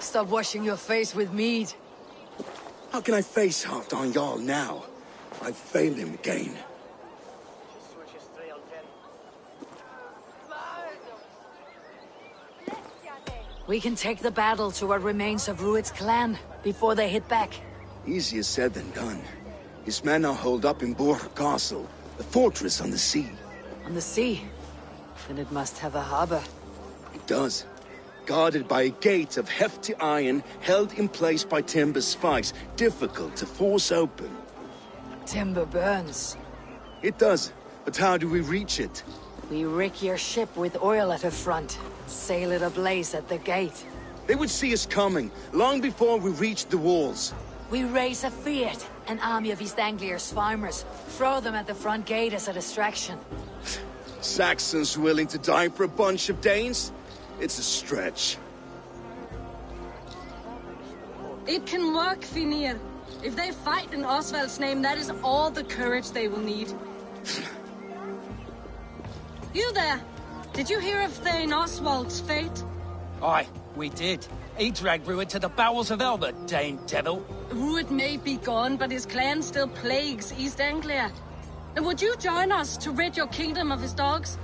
Stop washing your face with mead. How can I face Halfdan Jarl now? I've failed him again. We can take the battle to what remains of Rued's clan before they hit back. Easier said than done. His men are holed up in Borg Castle, a fortress on the sea. On the sea? Then it must have a harbor. It does. Guarded by a gate of hefty iron, held in place by timber spikes, difficult to force open. Timber burns. It does, but how do we reach it? We rig your ship with oil at her front, sail it ablaze at the gate. They would see us coming, long before we reached the walls. We raise a Fiat, an army of East Anglia's farmers, throw them at the front gate as a distraction. Saxons willing to die for a bunch of Danes? It's a stretch. It can work, Finir. If they fight in Oswald's name, that is all the courage they will need. You there! Did you hear of Thane Oswald's fate? Aye, we did. He dragged Rued to the bowels of Elba, Dane devil. Rued may be gone, but his clan still plagues East Anglia. Would you join us to rid your kingdom of his dogs?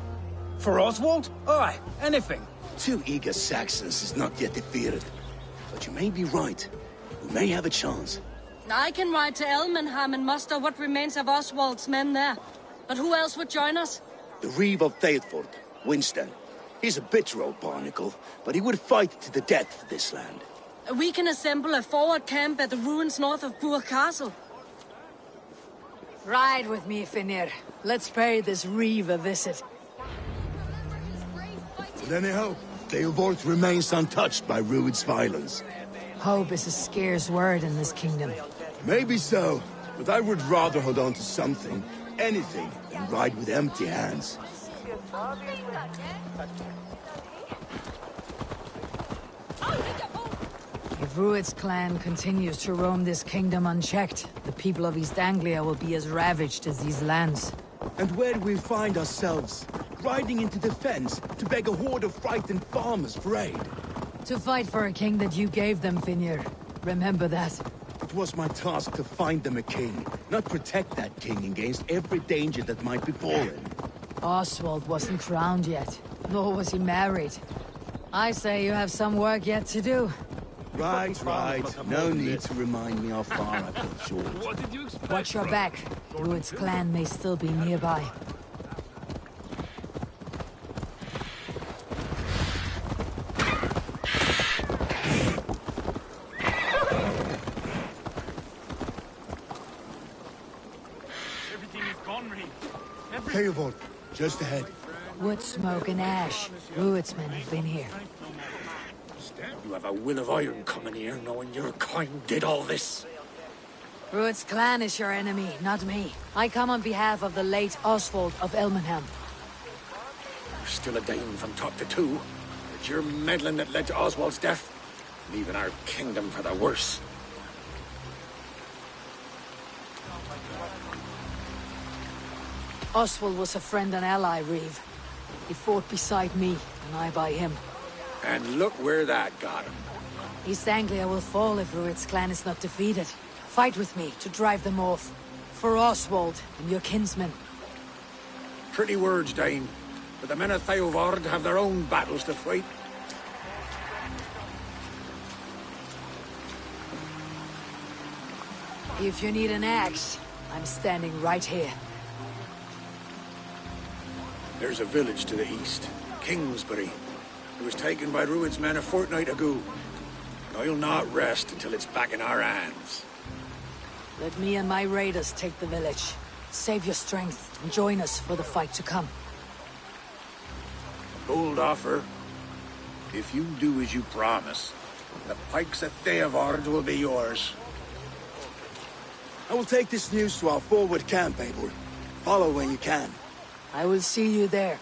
For Oswald? Aye, anything. 2 eager Saxons is not yet defeated. But you may be right. We may have a chance. I can ride to Elmenham and muster what remains of Oswald's men there. But who else would join us? The Reeve of Thetford, Winston. He's a bitter old barnacle, but he would fight to the death for this land. We can assemble a forward camp at the ruins north of Burg Castle. Ride with me, Finir. Let's pay this Reeve a visit. With any hope, Theodort remains untouched by Rued's violence. Hope is a scarce word in this kingdom. Maybe so, but I would rather hold on to something, anything, than ride with empty hands. If Rued's clan continues to roam this kingdom unchecked, the people of East Anglia will be as ravaged as these lands. And where do we find ourselves? Riding into defense to beg a horde of frightened farmers for aid. To fight for a king that you gave them, Finir. Remember that. It was my task to find them a king, not protect that king against every danger that might befall him. Oswald wasn't crowned yet, nor was he married. I say you have some work yet to do. Right. No need to remind me how far I've got short. Watch your back. Rued's clan may still be nearby. Theodort, just ahead. Wood smoke and ash. Rued's men have been here. You have a will of iron coming here, knowing your kind did all this. Rued's clan is your enemy, not me. I come on behalf of the late Oswald of Elmenham. You're still a Dane from top to two. It's your meddling that led to Oswald's death, leaving our kingdom for the worse. Oswald was a friend and ally, Reeve. He fought beside me, and I by him. And look where that got him. East Anglia will fall if Rued's clan is not defeated. Fight with me to drive them off. For Oswald and your kinsmen. Pretty words, Dane. But the men of Theodord have their own battles to fight. If you need an axe, I'm standing right here. There's a village to the east, Kingsbury. It was taken by Rued's men a fortnight ago. And I'll not rest until it's back in our hands. Let me and my raiders take the village. Save your strength and join us for the fight to come. A bold offer. If you do as you promise, the pikes at Theodord will be yours. I will take this news to our forward camp, Eivor. Follow when you can. I will see you there.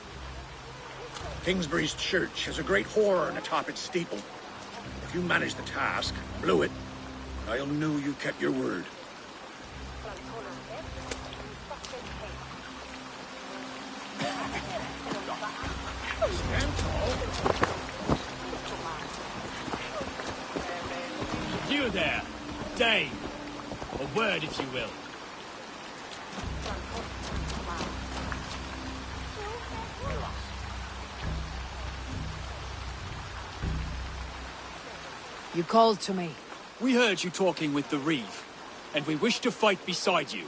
Kingsbury's church has a great horn atop its steeple. If you manage the task, blew it, I'll know you kept your word. Stand tall. Dane. A word, if you will. You called to me. We heard you talking with the Reeve, and we wish to fight beside you.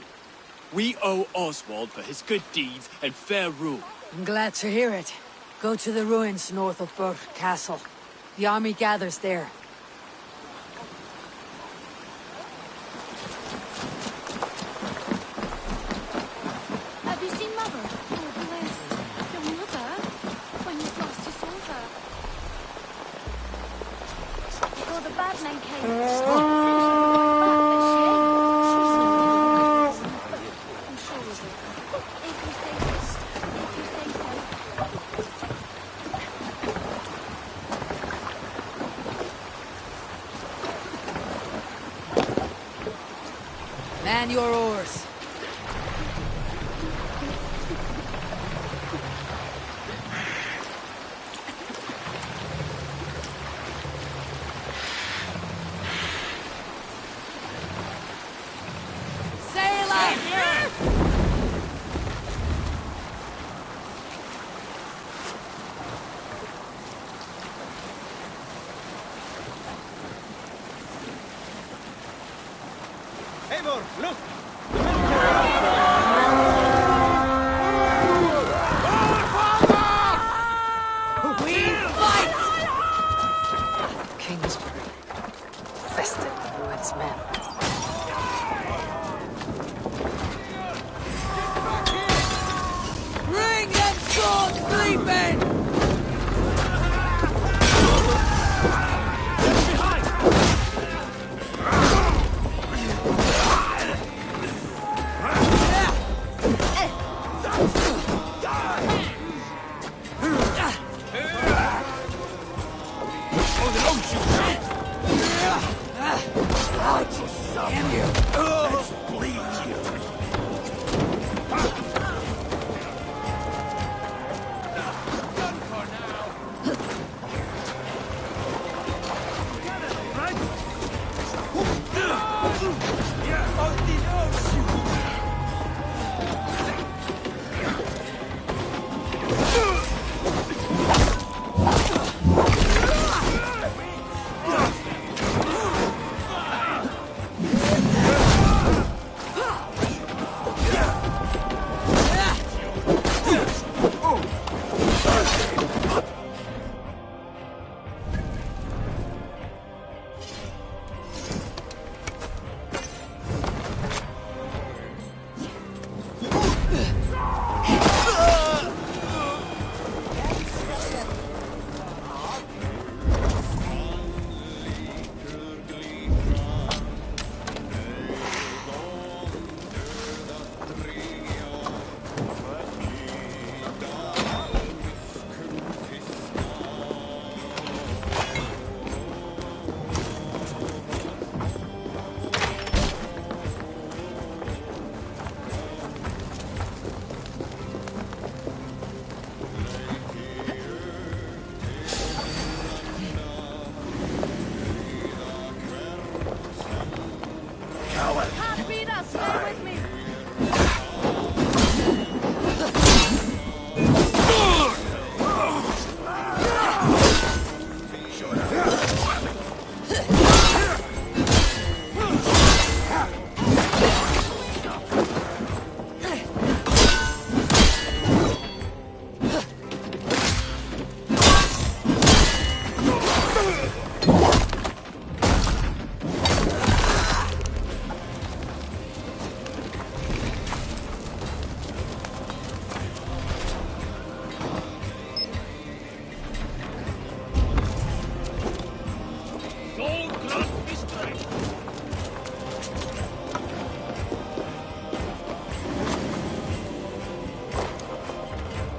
We owe Oswald for his good deeds and fair rule. I'm glad to hear it. Go to the ruins north of Burke Castle. The army gathers there. Have you seen Mother? Oh, bless. Your mother? When you last you saw her? Before the bad men came. I'm sure we will. If you say so. If you say so. Man your oars. Sail up! Eivor, look! We fight! Kingsbury. Festive Ruins men. Bring them sword sleeping! Damn you! Let's bleed you. Can't beat us. Stay with me.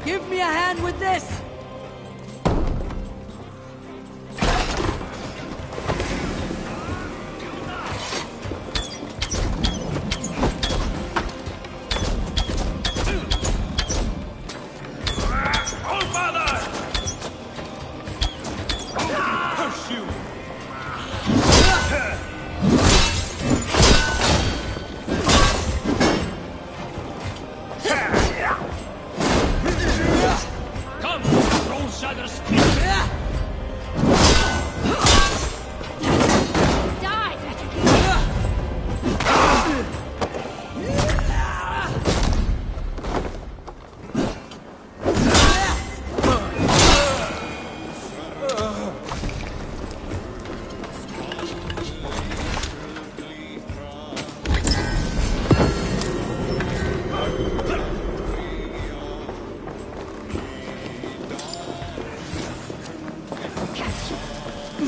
Give me a hand with this!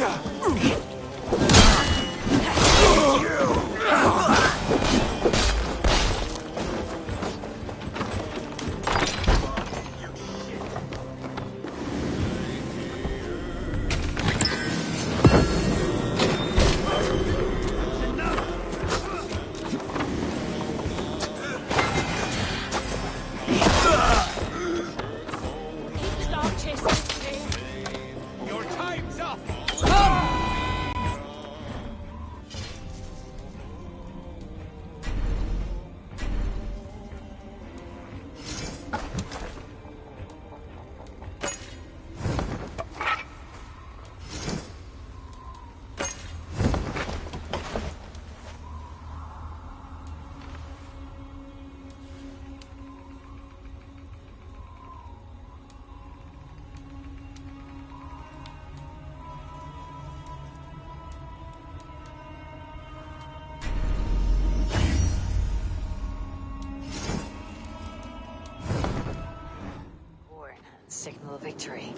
Stop chasing this thing. Your time's up! Signal victory.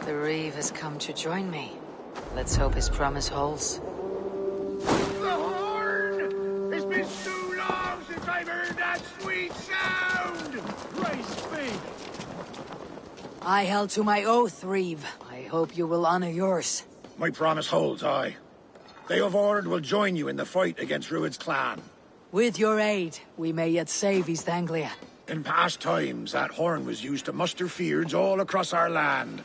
The Reeve has come to join me. Let's hope his promise holds. The horn! It's been too long since I've heard that sweet sound! Raise speed! I held to my oath, Reeve. I hope you will honor yours. My promise holds, aye. They of Ord will join you in the fight against Rued's clan. With your aid, we may yet save East Anglia. In past times, that horn was used to muster fyrds all across our land.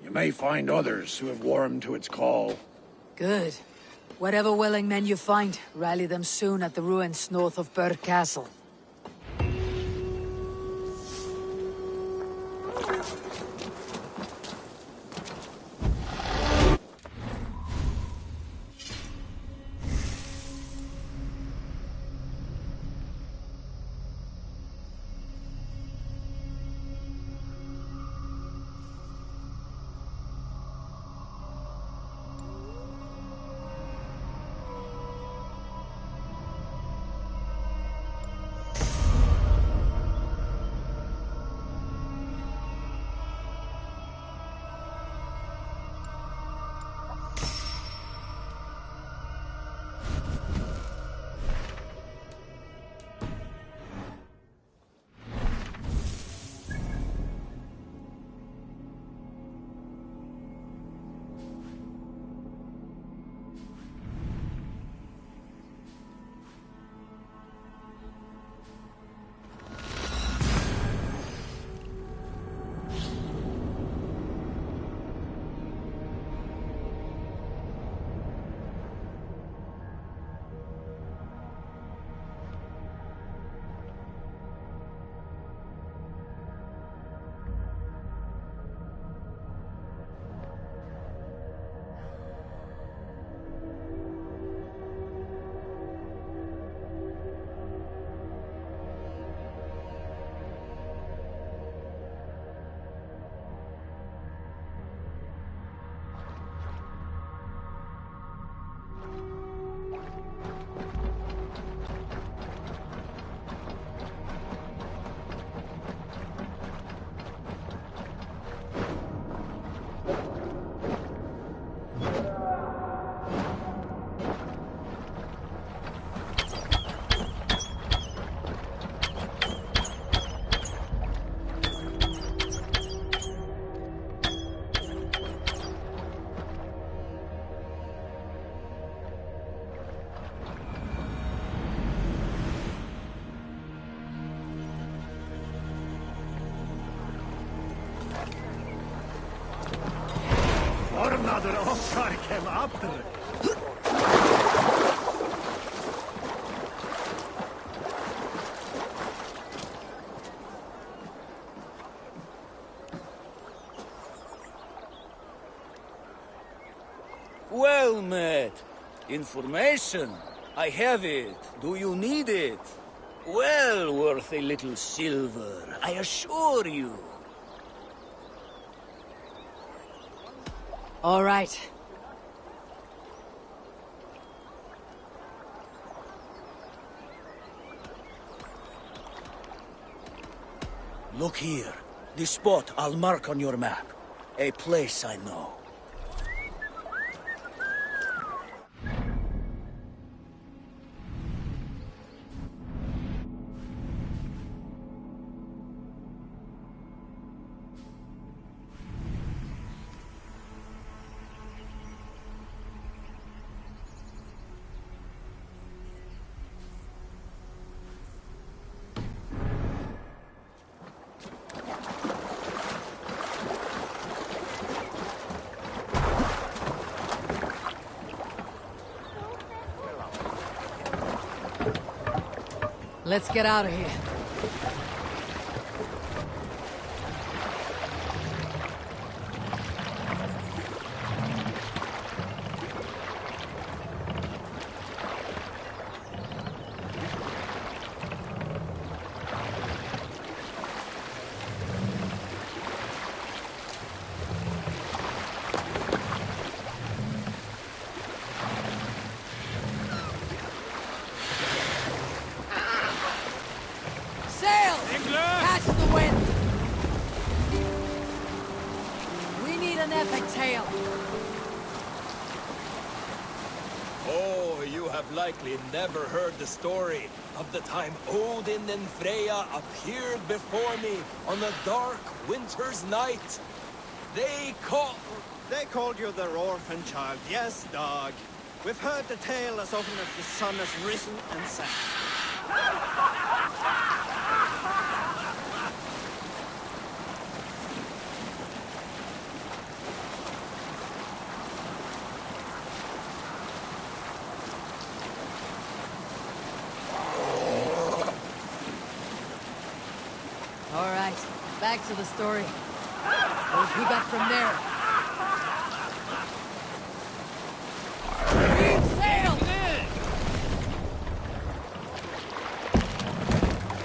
You may find others who have warmed to its call. Good. Whatever willing men you find, rally them soon at the ruins north of Burr Castle. them after. Well met. Information. I have it. Do you need it? Well worth a little silver, I assure you. All right. Look here. This spot I'll mark on your map. A place I know. Let's get out of here. Catch the wind! We need an epic tale. Oh, you have likely never heard the story of the time Odin and Freya appeared before me on a dark winter's night. They called you their orphan child, yes, dog. We've heard the tale as often as the sun has risen and set. All right, back to the story. What have we got from there? Reef sail!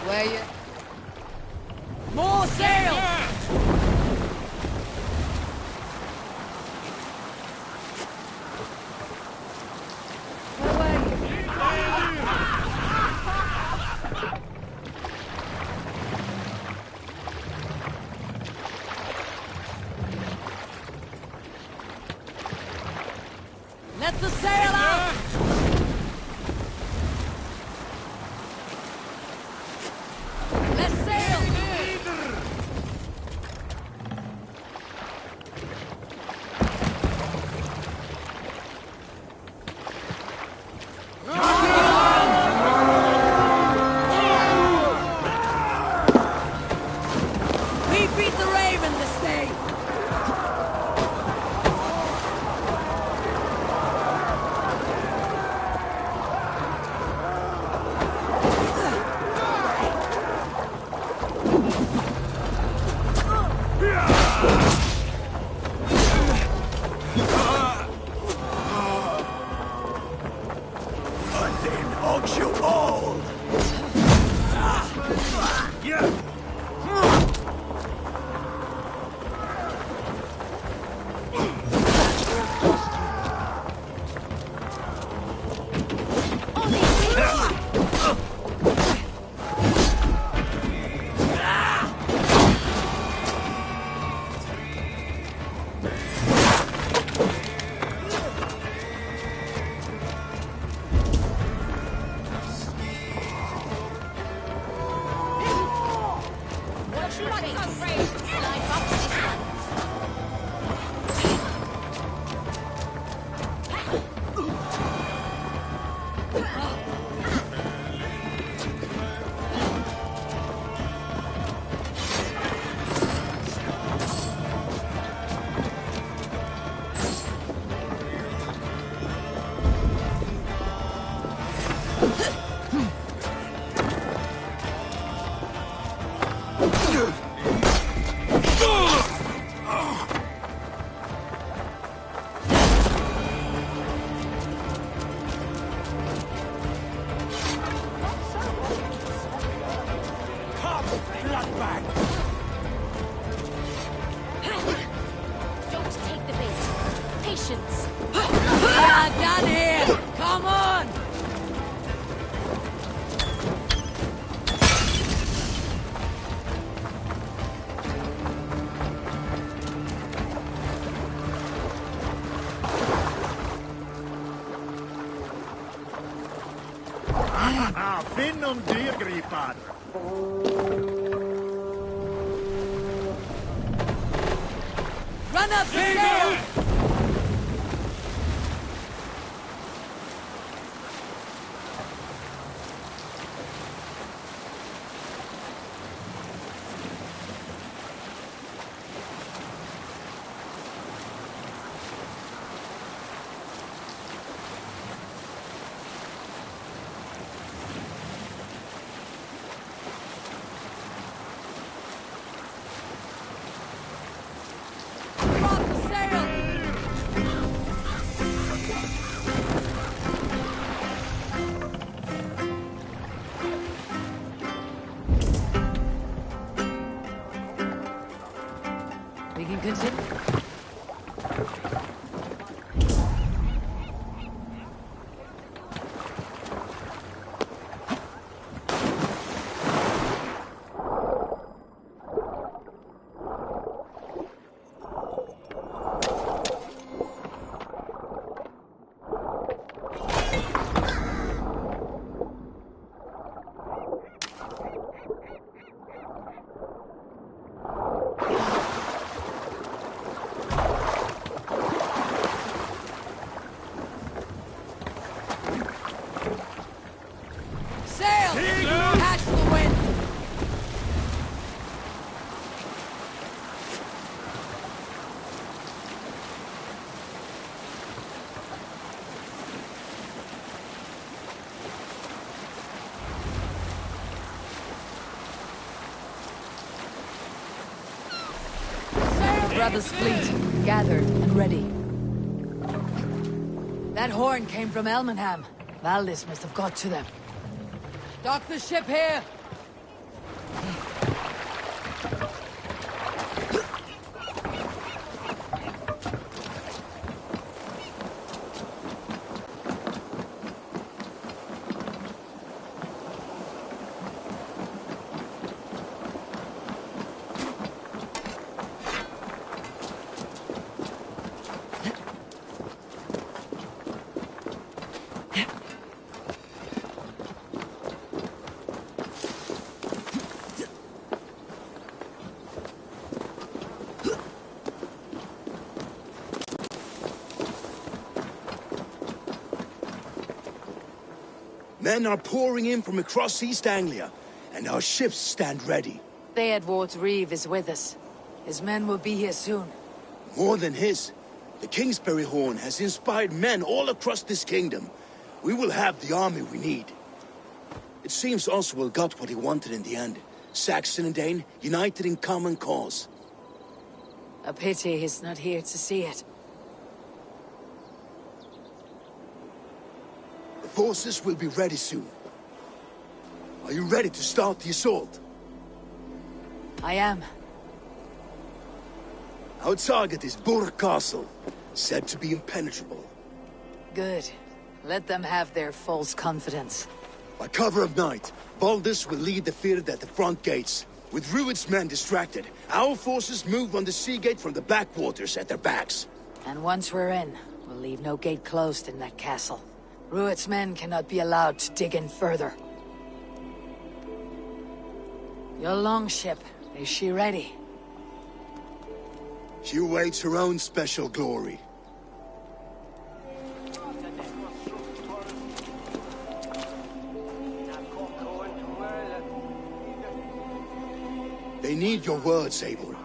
Where you? More sail! Where were you? Let the sail out! Let's sail! We beat the Raven this day! Don't take the bait. Patience. Down here! Come on! Finn om dyrgripad. Run up the sail! Drop the sail! We can continue. Sail! Catch the wind! Brothers' fleet, gathered and ready. That horn came from Elmenham. Valdis must have got to them. Dock the ship here! Men are pouring in from across East Anglia, and our ships stand ready. Theodward's Reeve is with us. His men will be here soon. More than his. The Kingsbury Horn has inspired men all across this kingdom. We will have the army we need. It seems Oswald got what he wanted in the end. Saxon and Dane united in common cause. A pity he's not here to see it. The forces will be ready soon. Are you ready to start the assault? I am. Our target is Burg Castle, said to be impenetrable. Good. Let them have their false confidence. By cover of night, Valdis will lead the field at the front gates. With Rued's men distracted, our forces move on the sea gate from the backwaters at their backs. And once we're in, we'll leave no gate closed in that castle. Rued's men cannot be allowed to dig in further. Your longship, is she ready? She awaits her own special glory. They need your words, Abel.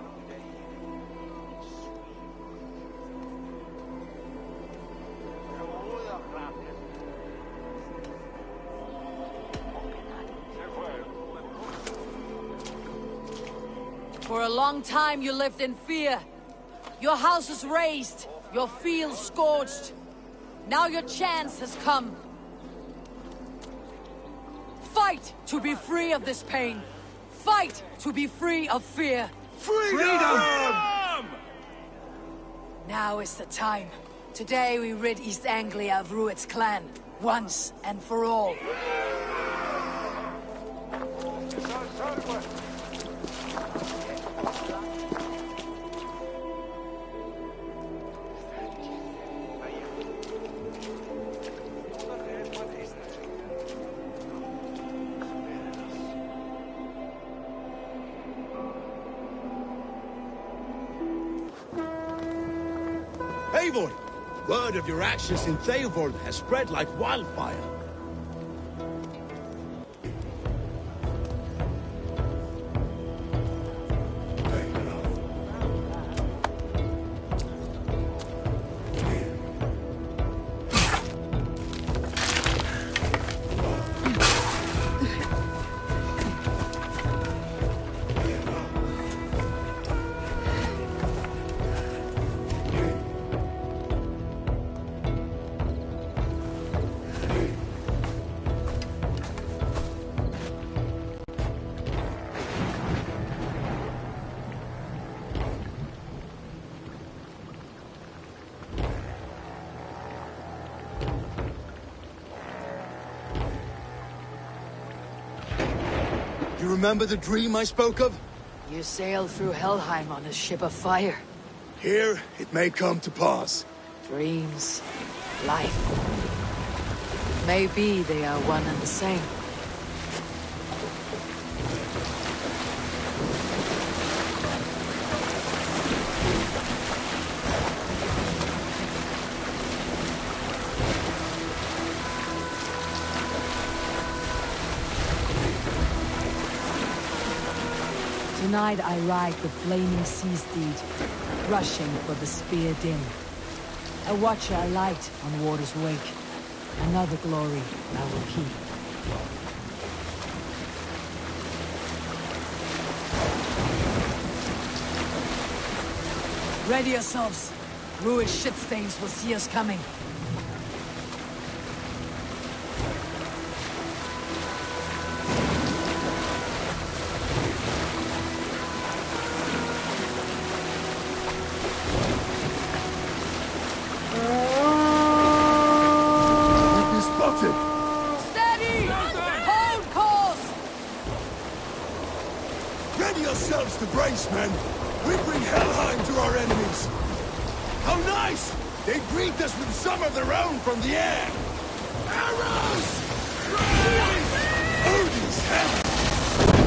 For a long time you lived in fear. Your houses razed, your fields scorched. Now your chance has come. Fight to be free of this pain. Fight to be free of fear. Freedom! Now is the time. Today we rid East Anglia of Rued's clan, once and for all. Eivor! Word of your actions in Theovold has spread like wildfire. You remember the dream I spoke of? You sailed through Helheim on a ship of fire. Here, it may come to pass. Dreams, life. Maybe they are one and the same. Tonight I ride the flaming sea steed, rushing for the spear dim. A watcher I light on water's wake. Another glory I will keep. Ready yourselves. Ruined shit stains will see us coming. To brace, men! We bring Helheim to our enemies! How nice! They greet us with some of their own from the air! Arrows! Odin's head!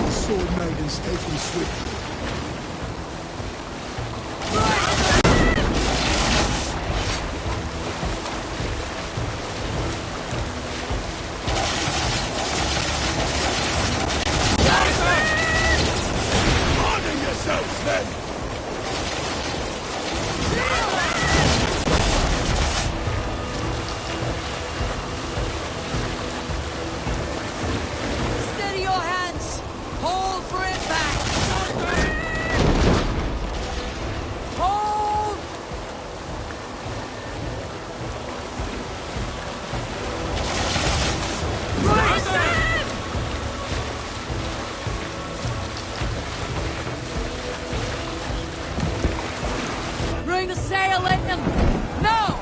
The sword maidens take them swiftly. Bring the sail in! No!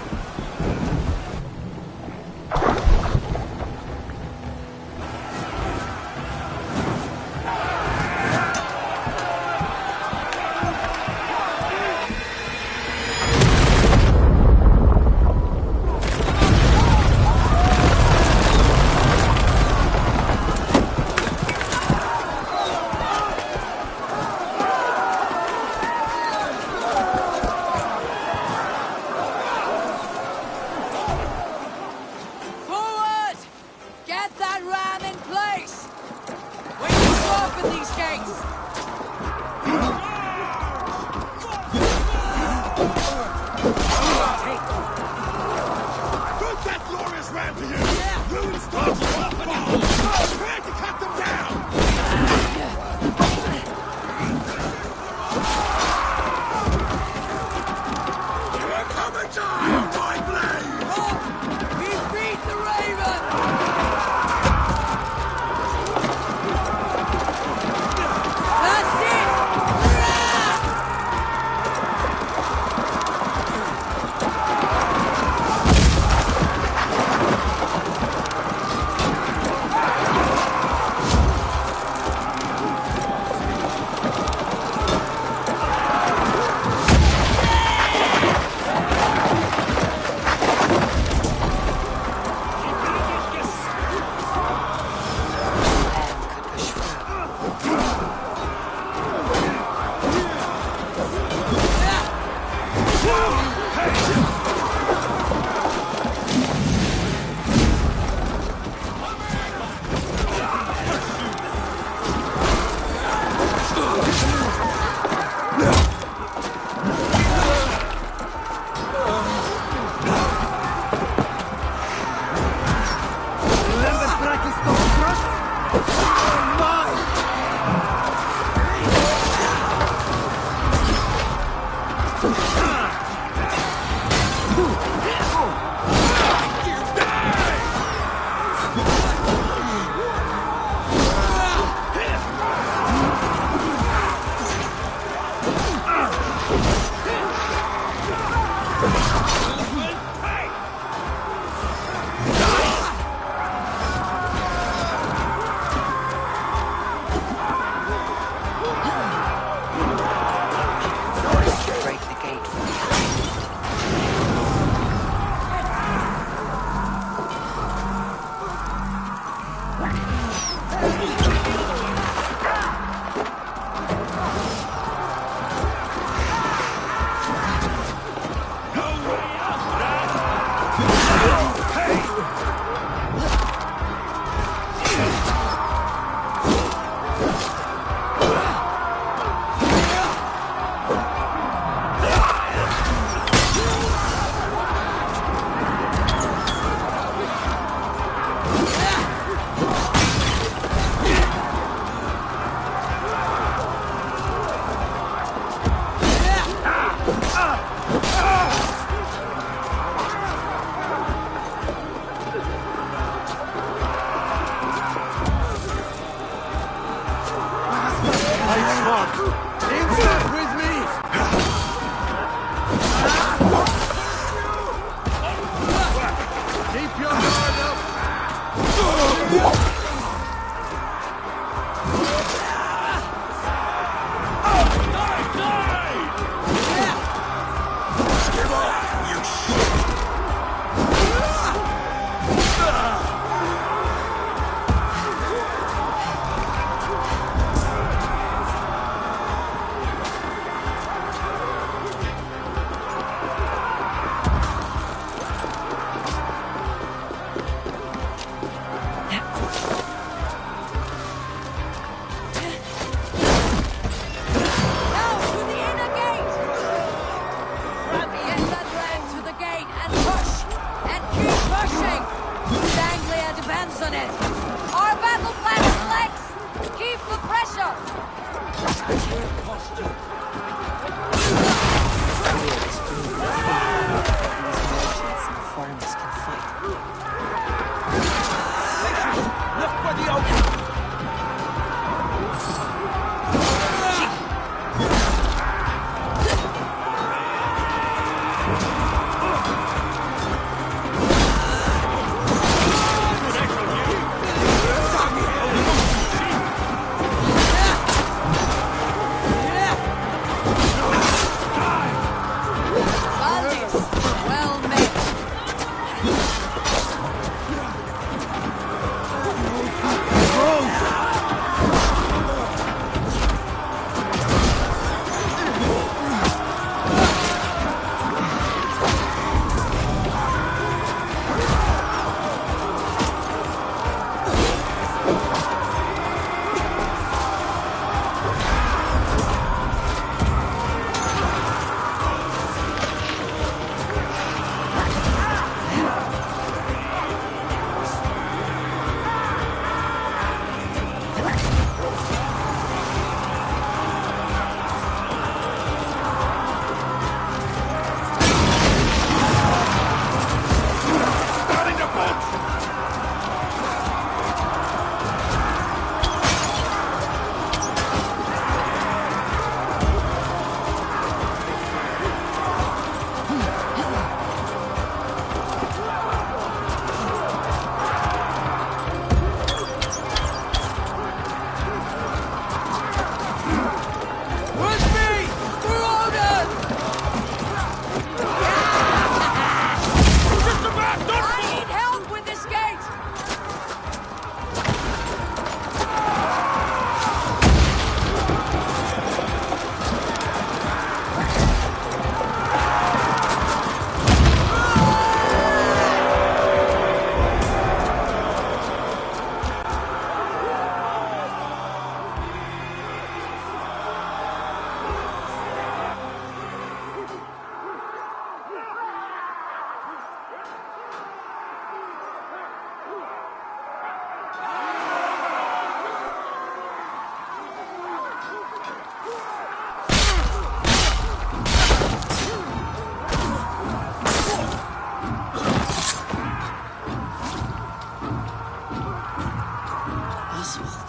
Oswald.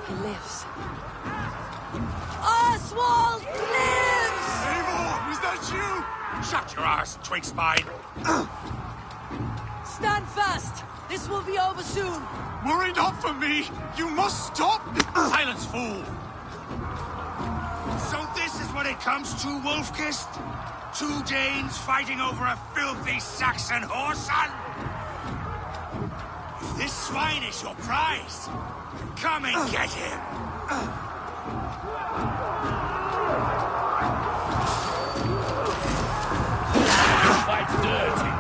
He lives. Oswald lives! Eivor, is that you? Shut your arse, twig spine! Stand fast! This will be over soon! Worry not for me! You must stop! Silence, fool! So this is what it comes to, Wolfkist? 2 Danes fighting over a filthy Saxon whoreson? If this swine is your prize, come and get him! You fight dirty!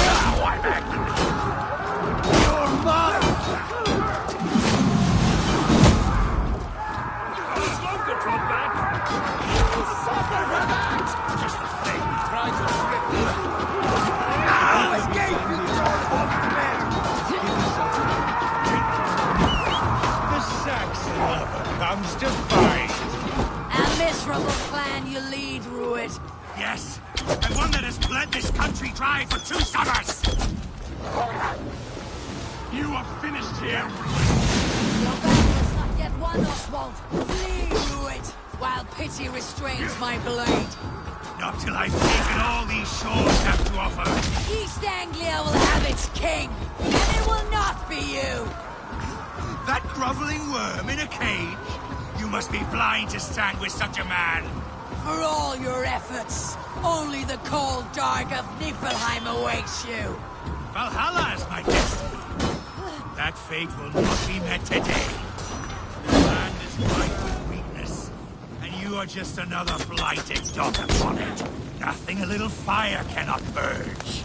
Now I'm angry! You're mine! Just the thing, try to escape this. Escape, you The Saxon lover comes to fight. A miserable clan you lead, Rued. Yes, and one that has bled this country dry for 2 summers. You are finished here! Your battle is not yet won, Oswald. Flee, Rued, while pity restrains my blade. Not till I've taken all these shores have to offer. East Anglia will have its king, and it will not be you. That groveling worm in a cage? You must be blind to stand with such a man. For all your efforts, only the cold dark of Niflheim awaits you. Valhalla is my destiny. That fate will not be met today. The land is ripe with weakness, and you are just another blighted dot upon it. Nothing a little fire cannot purge.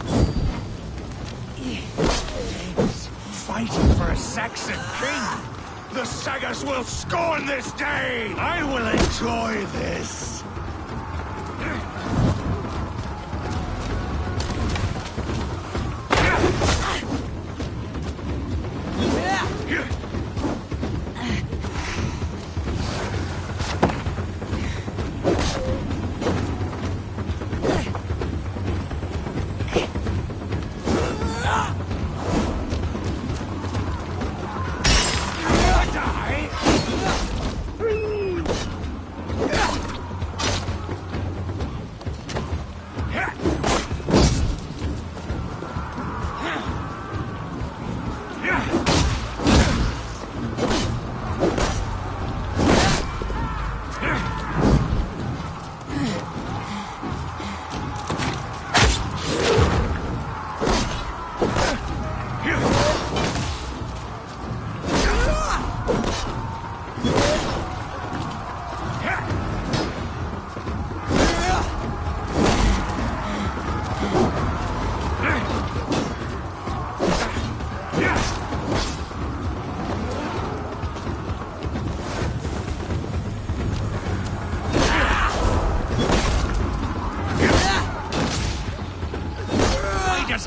Danes fighting for a Saxon king. The Sagas will scorn this day! I will enjoy this!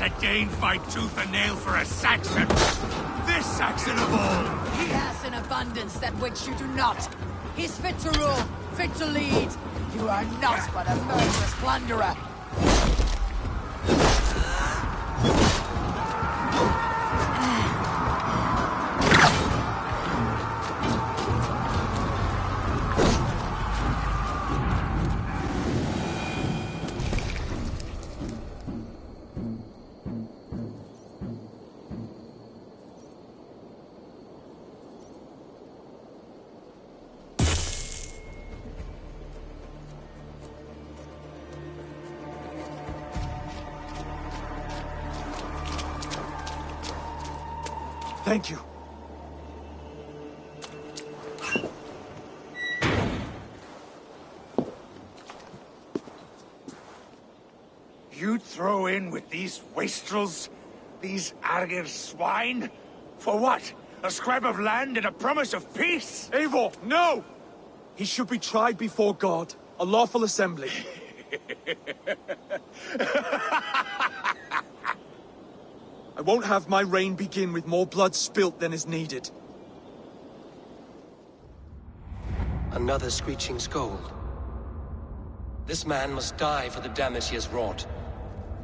A Dane fight tooth and nail for a Saxon. This Saxon of all. He has an abundance that which you do not. He's fit to rule, fit to lead. You are not but a murderous plunderer. Thank you. You throw in with these wastrels? These Argir swine? For what? A scrap of land and a promise of peace? Eivor, no! He should be tried before God, a lawful assembly. I won't have my reign begin with more blood spilt than is needed. Another screeching scold. This man must die for the damage he has wrought.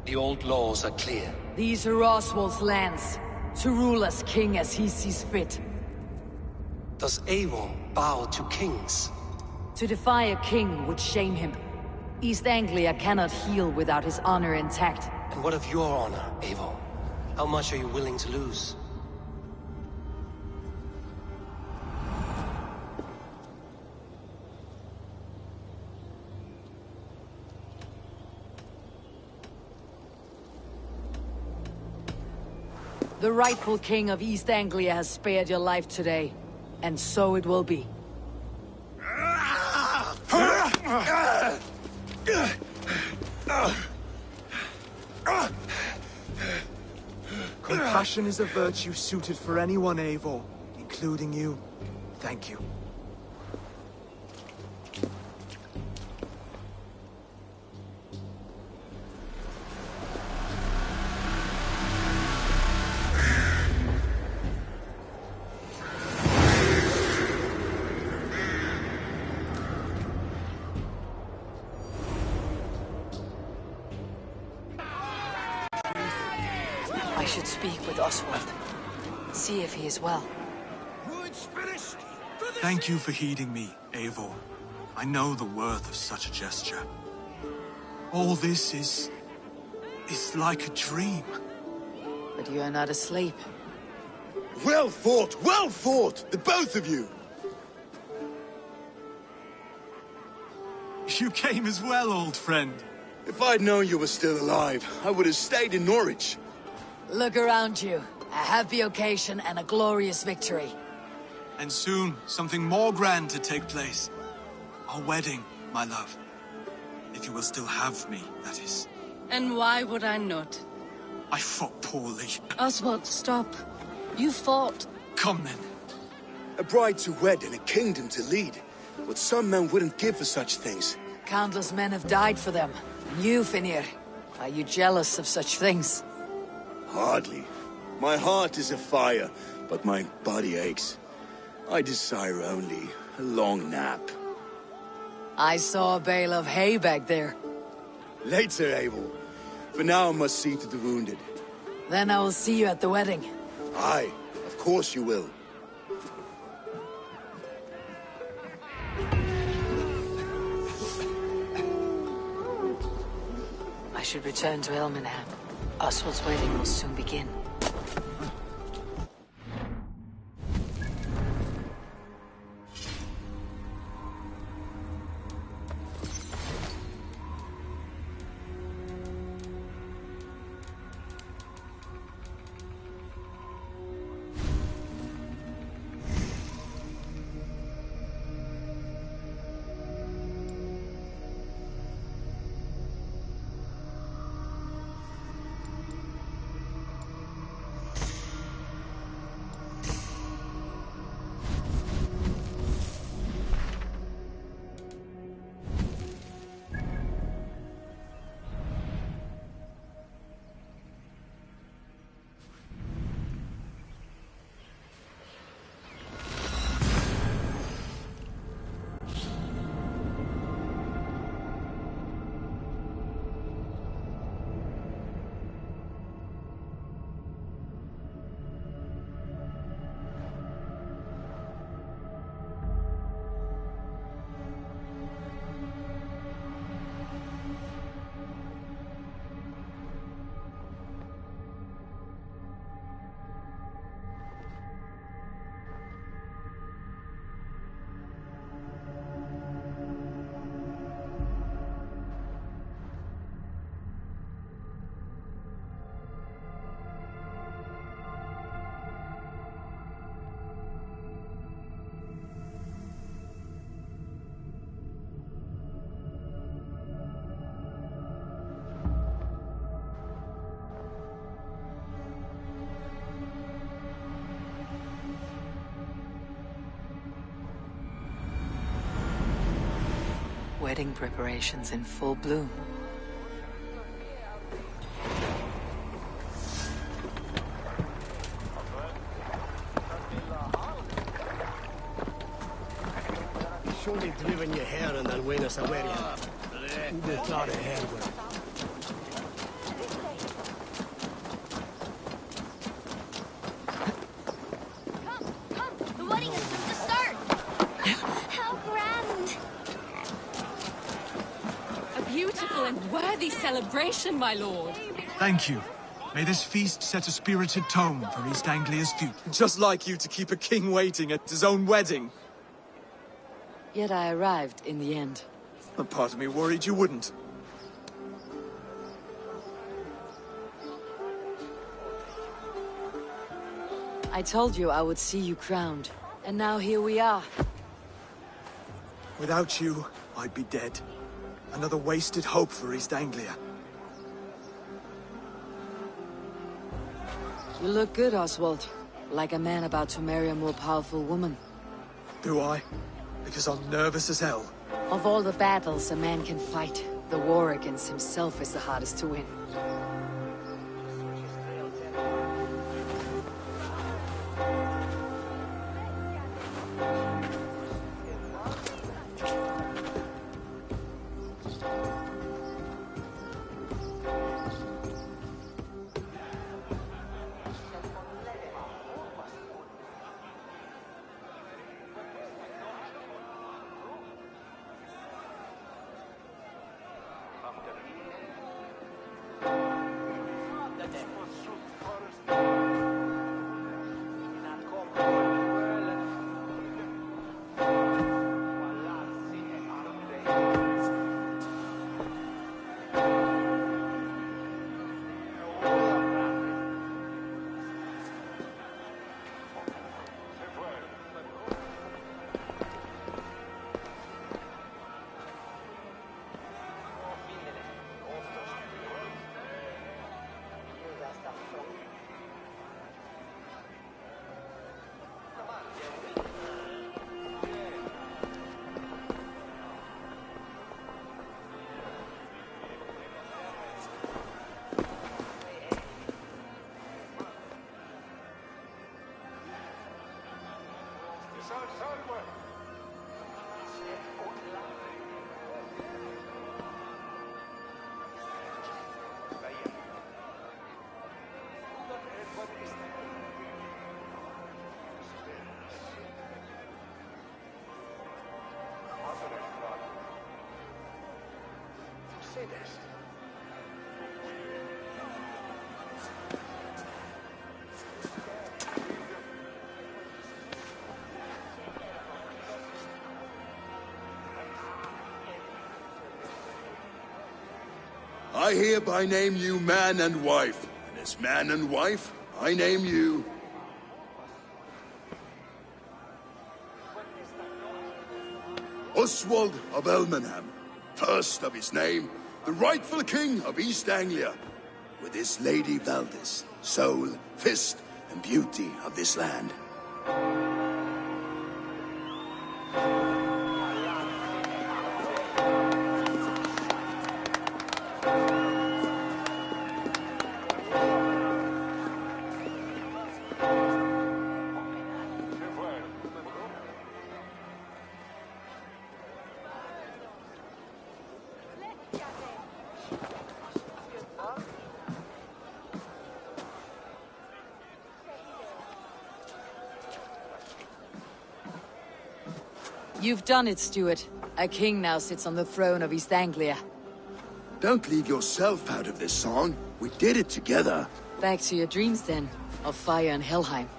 The old laws are clear. These are Oswald's lands. to rule as king as he sees fit. Does Eivor bow to kings? To defy a king would shame him. East Anglia cannot heal without his honor intact. And what of your honor, Eivor? How much are you willing to lose? The rightful king of East Anglia has spared your life today, and so it will be. Compassion is a virtue suited for anyone, Eivor, including you. Thank you. I should speak with Oswald. See if he is well. Thank you for heeding me, Eivor. I know the worth of such a gesture. All this is like a dream. But you are not asleep. Well fought, the both of you! You came as well, old friend. If I'd known you were still alive, I would have stayed in Norwich. Look around you. A happy occasion and a glorious victory. And soon, something more grand to take place. Our wedding, my love. If you will still have me, that is. And why would I not? I fought poorly. Oswald, stop. You fought. Come then. A bride to wed and a kingdom to lead. What some men wouldn't give for such things. Countless men have died for them. And you, Finir, are you jealous of such things? Hardly. My heart is afire, but my body aches. I desire only a long nap. I saw a bale of hay back there. Later, Abel. For now, I must see to the wounded. Then I will see you at the wedding. Aye, of course you will. I should return to Elmenham. Oswald's wedding will soon begin. Wedding preparations in full bloom. Surely driven your hair and then win us a wedding. You did thought ahead with it. wedding is just the start! How grand! A beautiful and worthy celebration, my lord. Thank you. May this feast set a spirited tone for East Anglia's future. Just like you to keep a king waiting at his own wedding. Yet I arrived in the end. A part of me worried you wouldn't. I told you I would see you crowned, and now here we are. Without you, I'd be dead. Another wasted hope for East Anglia. You look good, Oswald. Like a man about to marry a more powerful woman. Do I? Because I'm nervous as hell. Of all the battles a man can fight, the war against himself is the hardest to win. I hereby name you man and wife, and as man and wife, I name you... Oswald of Elmenham, first of his name, the rightful king of East Anglia, with his lady Valdis, soul, fist, and beauty of this land. You've done it, Stuart. A king now sits on the throne of East Anglia. Don't leave yourself out of this song. We did it together. Back to your dreams, then, of fire and Helheim.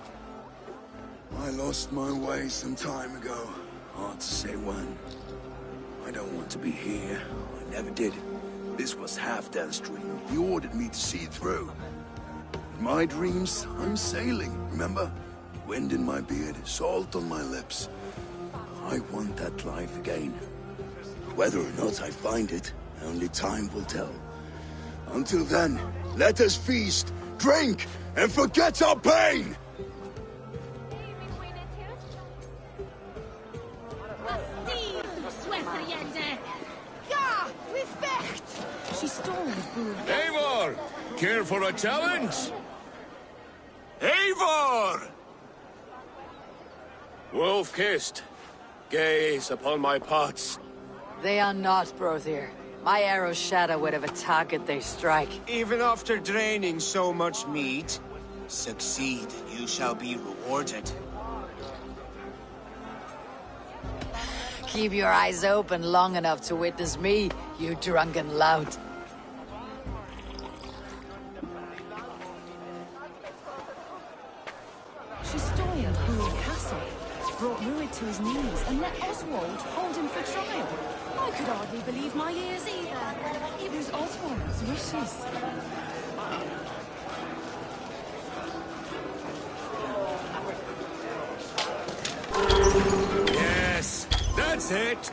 I lost my way some time ago. Hard to say when. I don't want to be here. I never did. This was Halfdan's dream. He ordered me to see through. In my dreams, I'm sailing, remember? Wind in my beard, salt on my lips. I want that life again. Whether or not I find it, only time will tell. Until then, let us feast, drink, and forget our pain! She stole his boon. Eivor! Care for a challenge? Eivor! Wolf-kissed. Gaze upon my pots. They are not, Brother. My arrows shatter whatever target they strike. Even after draining so much meat, succeed and you shall be rewarded. keep your eyes open long enough to witness me, you drunken lout. She stormed Ruin Castle, brought Ruid to his knees, and let Oswald hold him for trial. I could hardly believe my ears either. It was Oswald's wishes. Yes, that's it.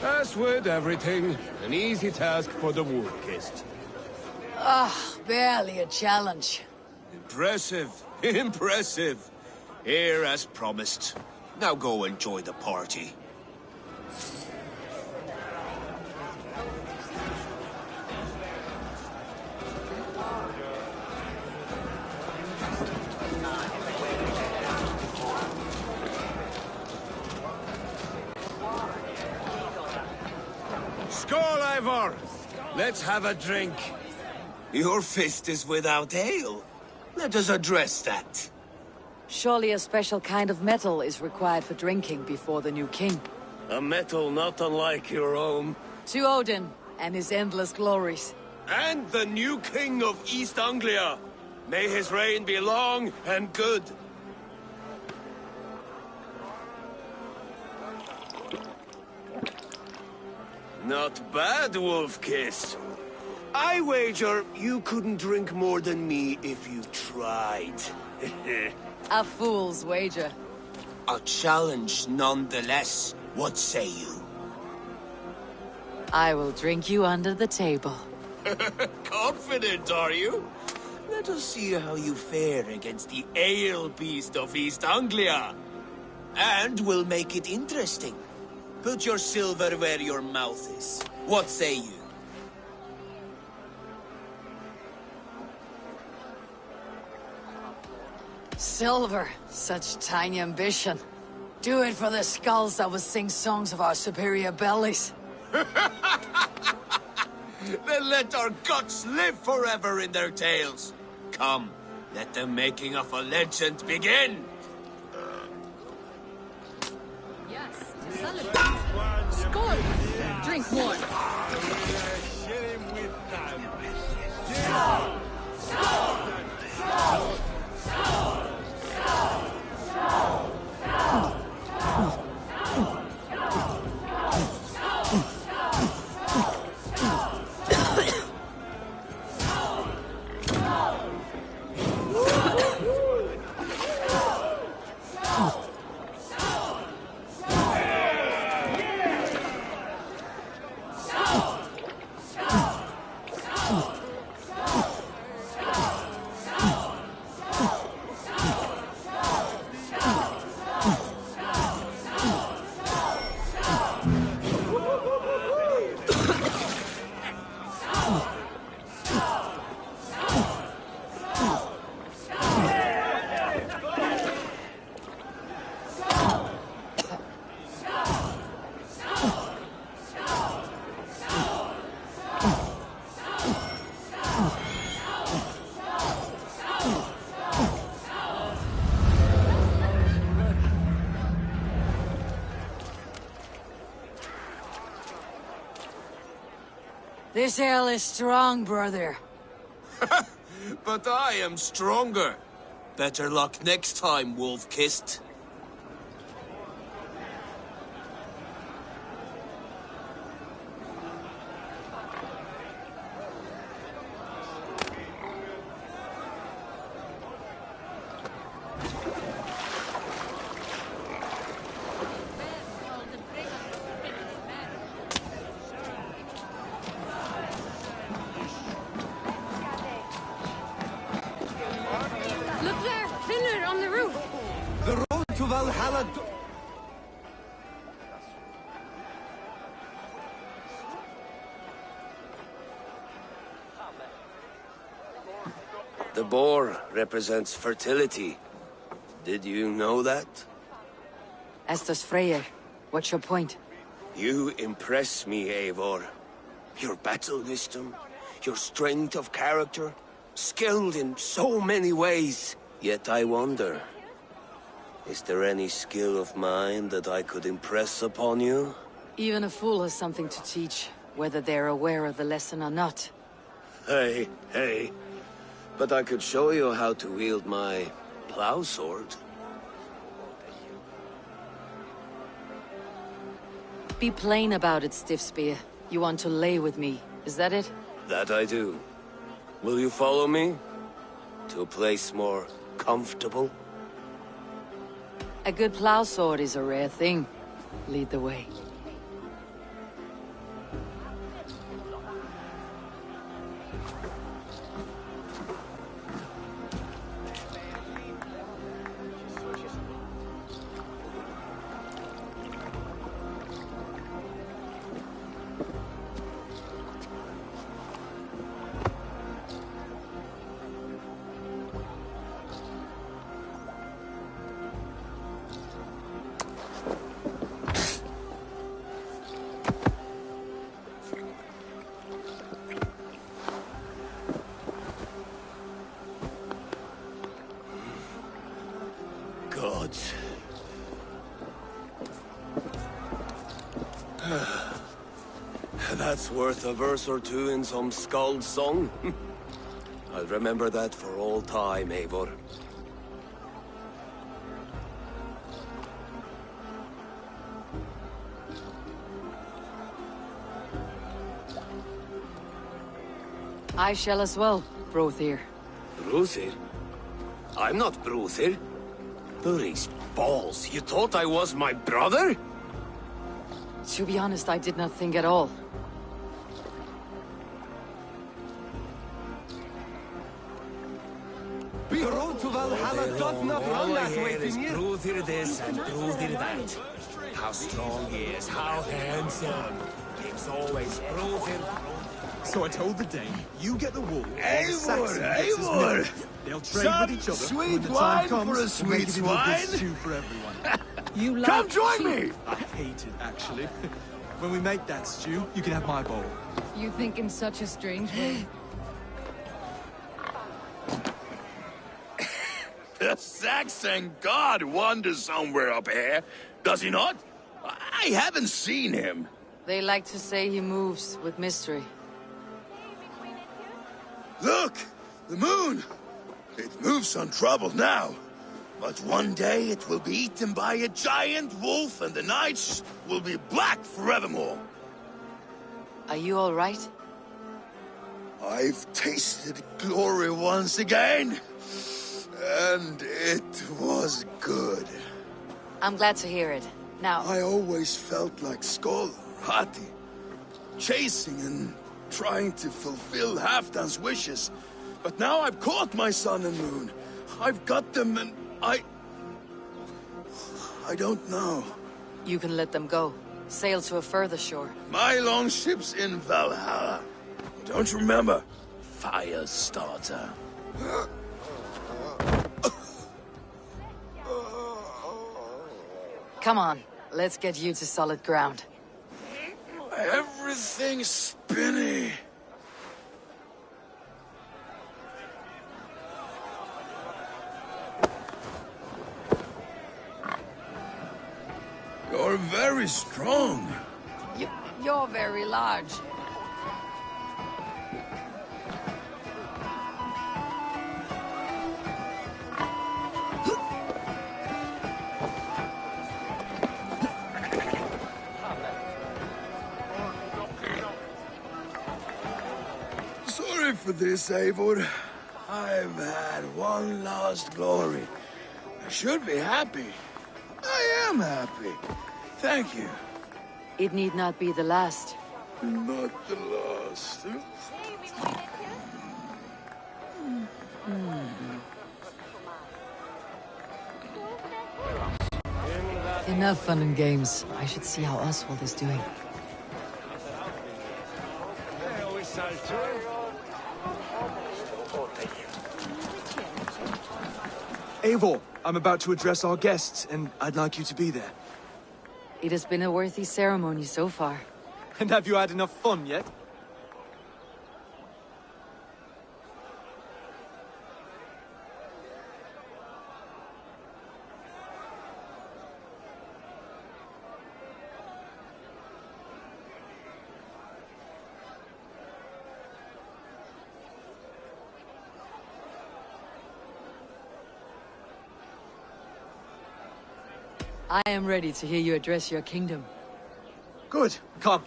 As with everything, an easy task for the Wolf-Kissed. Barely a challenge. Impressive. Impressive. Here as promised. Now go enjoy the party. Skål, Eivor! Let's have a drink. Your fist is without ale. Let us address that. Surely a special kind of metal is required for drinking before the new king. A metal not unlike your own. To Odin and his endless glories. And the new king of East Anglia. May his reign be long and good. Not bad, Wolf-Kissed. I wager you couldn't drink more than me if you tried. A fool's wager. A challenge nonetheless. What say you? I will drink you under the table. Confident, are you? Let us see how you fare against the ale beast of East Anglia. And we'll make it interesting. Put your silver where your mouth is. What say you? Silver, such tiny ambition. Do it for the skulls that will sing songs of our superior bellies. Then let our guts live forever in their tails. Come, let the making of a legend begin. Yes, to celebrate. Skål! Drink more. This ale is strong, brother. But I am stronger. Better luck next time, Wolf-Kissed. Look there! Pillar on the roof! The road to Valhalla... The boar represents fertility. Did you know that? As does Freyr. What's your point? You impress me, Eivor. Your battle wisdom, your strength of character, skilled in so many ways. Yet I wonder, Is there any skill of mine that I could impress upon you? Even a fool has something to teach, whether they're aware of the lesson or not. Hey, hey. But I could show you how to wield my plow sword. Be plain about it, Stiffspear. You want to lay with me, is that it? That I do. Will you follow me? To a place more comfortable? A good plow sword is a rare thing. Lead the way. Gods. That's worth a verse or two in some skald song. I'll remember that for all time, Eivor. I shall as well, Brothir. Brothir? I'm not Brothir. These balls, you thought I was my brother? To be honest, I did not think at all. The road to Valhalla does not run that way, Finnir. Brothir this and Brothir that. How strong he is, how handsome. It's always Brothir. So I told the Dane, you get the wool, Eivor! They'll trade Some with each other. sweet When the wine time comes, for a we'll sweet make it into a good wine. stew for everyone. You Come join me! I hate it, actually. When we make that stew, you can have my bowl. You think in such a strange way. The Saxon god wanders somewhere up here, does he not? I haven't seen him. They like to say he moves with mystery. Look! The moon! It moves untroubled now. But one day it will be eaten by a giant wolf and the nights will be black forevermore. Are you all right? I've tasted glory once again. And it was good. I'm glad to hear it. Now... I always felt like Skoll, Hati, chasing and trying to fulfill Halfdan's wishes. But now I've caught my sun and moon. I've got them and I don't know. You can let them go. Sail to a further shore. My longship's in Valhalla. Don't you remember? Firestarter. Come on, let's get you to solid ground. Everything's spinny. You're very strong. You're very large. Sorry for this, Eivor. I've had one last glory. I should be happy. I am happy. Thank you. It need not be the last. Not the last. Enough fun and games. I should see how Oswald is doing. Eivor, I'm about to address our guests, and I'd like you to be there. It has been a worthy ceremony so far. And have you had enough fun yet? I am ready to hear you address your kingdom. Good. Come,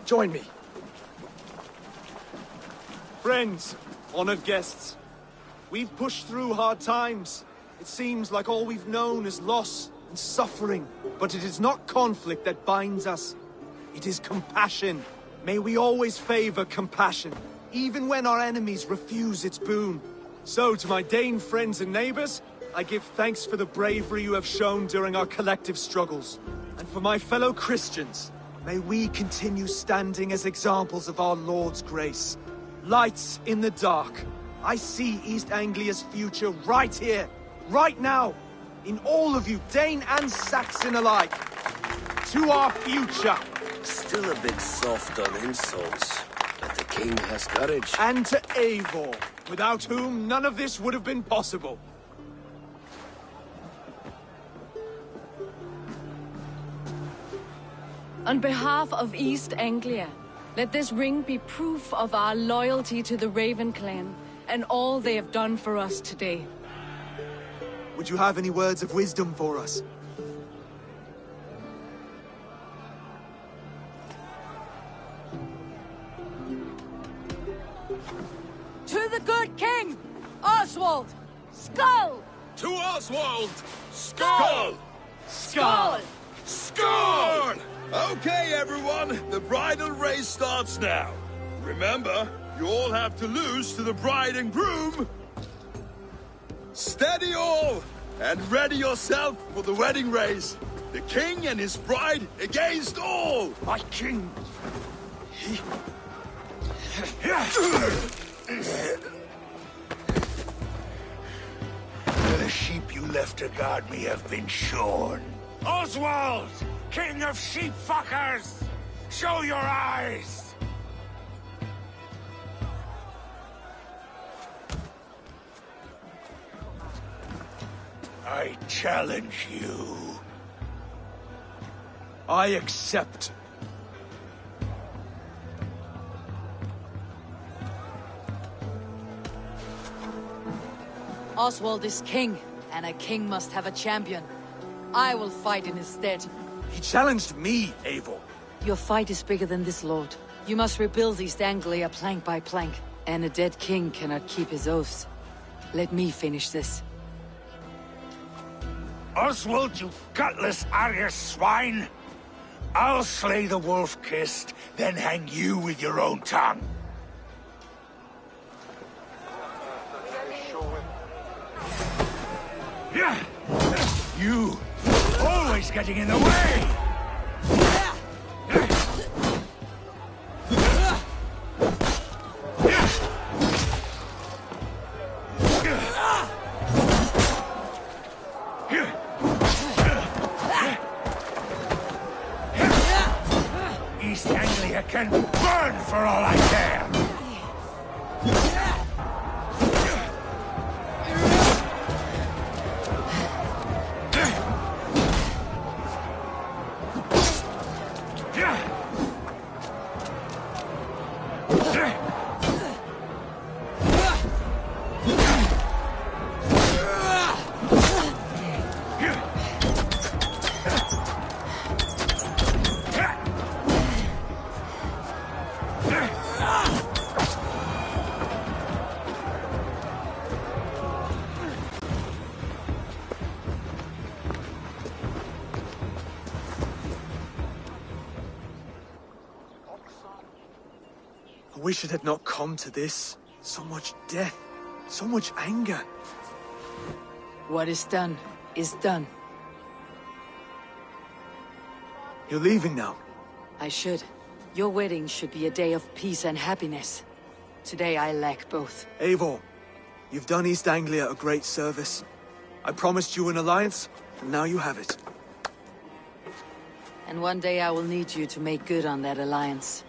join me. Friends, honored guests, we've pushed through hard times. It seems like all we've known is loss and suffering, but it is not conflict that binds us. It is compassion. May we always favor compassion, even when our enemies refuse its boon. So, to my Dane friends and neighbors, I give thanks for the bravery you have shown during our collective struggles. And for my fellow Christians, may we continue standing as examples of our Lord's grace. Lights in the dark. I see East Anglia's future right here, right now, in all of you, Dane and Saxon alike. To our future. Still a bit soft on insults, but the king has courage. And to Eivor, without whom none of this would have been possible. On behalf of East Anglia, let this ring be proof of our loyalty to the Raven clan and all they have done for us today. Would you have any words of wisdom for us? To the good king, Oswald! Skull! To Oswald! Skull! Skull! Skull! Okay, everyone, the bridal race starts now. Remember, you all have to lose to the bride and groom. Steady all, and ready yourself for the wedding race. The king and his bride against all. My king! The sheep you left to guard me have been shorn. Oswald! King of sheep fuckers! Show your eyes! I challenge you. I accept. Oswald is king, and a king must have a champion. I will fight in his stead. He challenged me, Eivor. Your fight is bigger than this, Lord. You must rebuild East Anglia plank by plank, and a dead king cannot keep his oaths. Let me finish this. Oswald, you gutless Arya swine! I'll slay the wolf-kissed, then hang you with your own tongue. You! Always getting in the way! East Anglia can burn for all I care! I wish it had not come to this. So much death, so much anger. What is done, is done. You're leaving now. I should. Your wedding should be a day of peace and happiness. Today I lack both. Eivor, you've done East Anglia a great service. I promised you an alliance, and now you have it. And one day I will need you to make good on that alliance.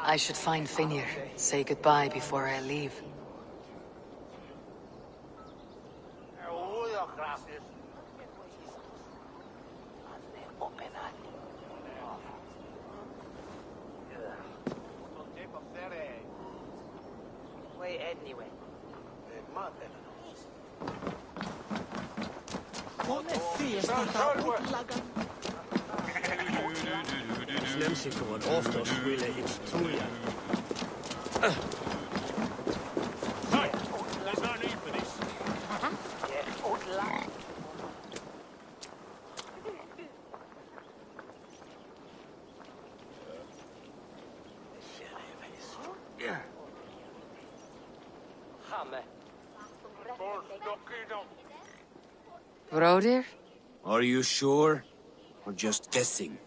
I should find Finir, say goodbye before I leave. anyway. Slemsikon oftos ville hits tuja. There's no need for this. Broder? Are you sure? Or just guessing?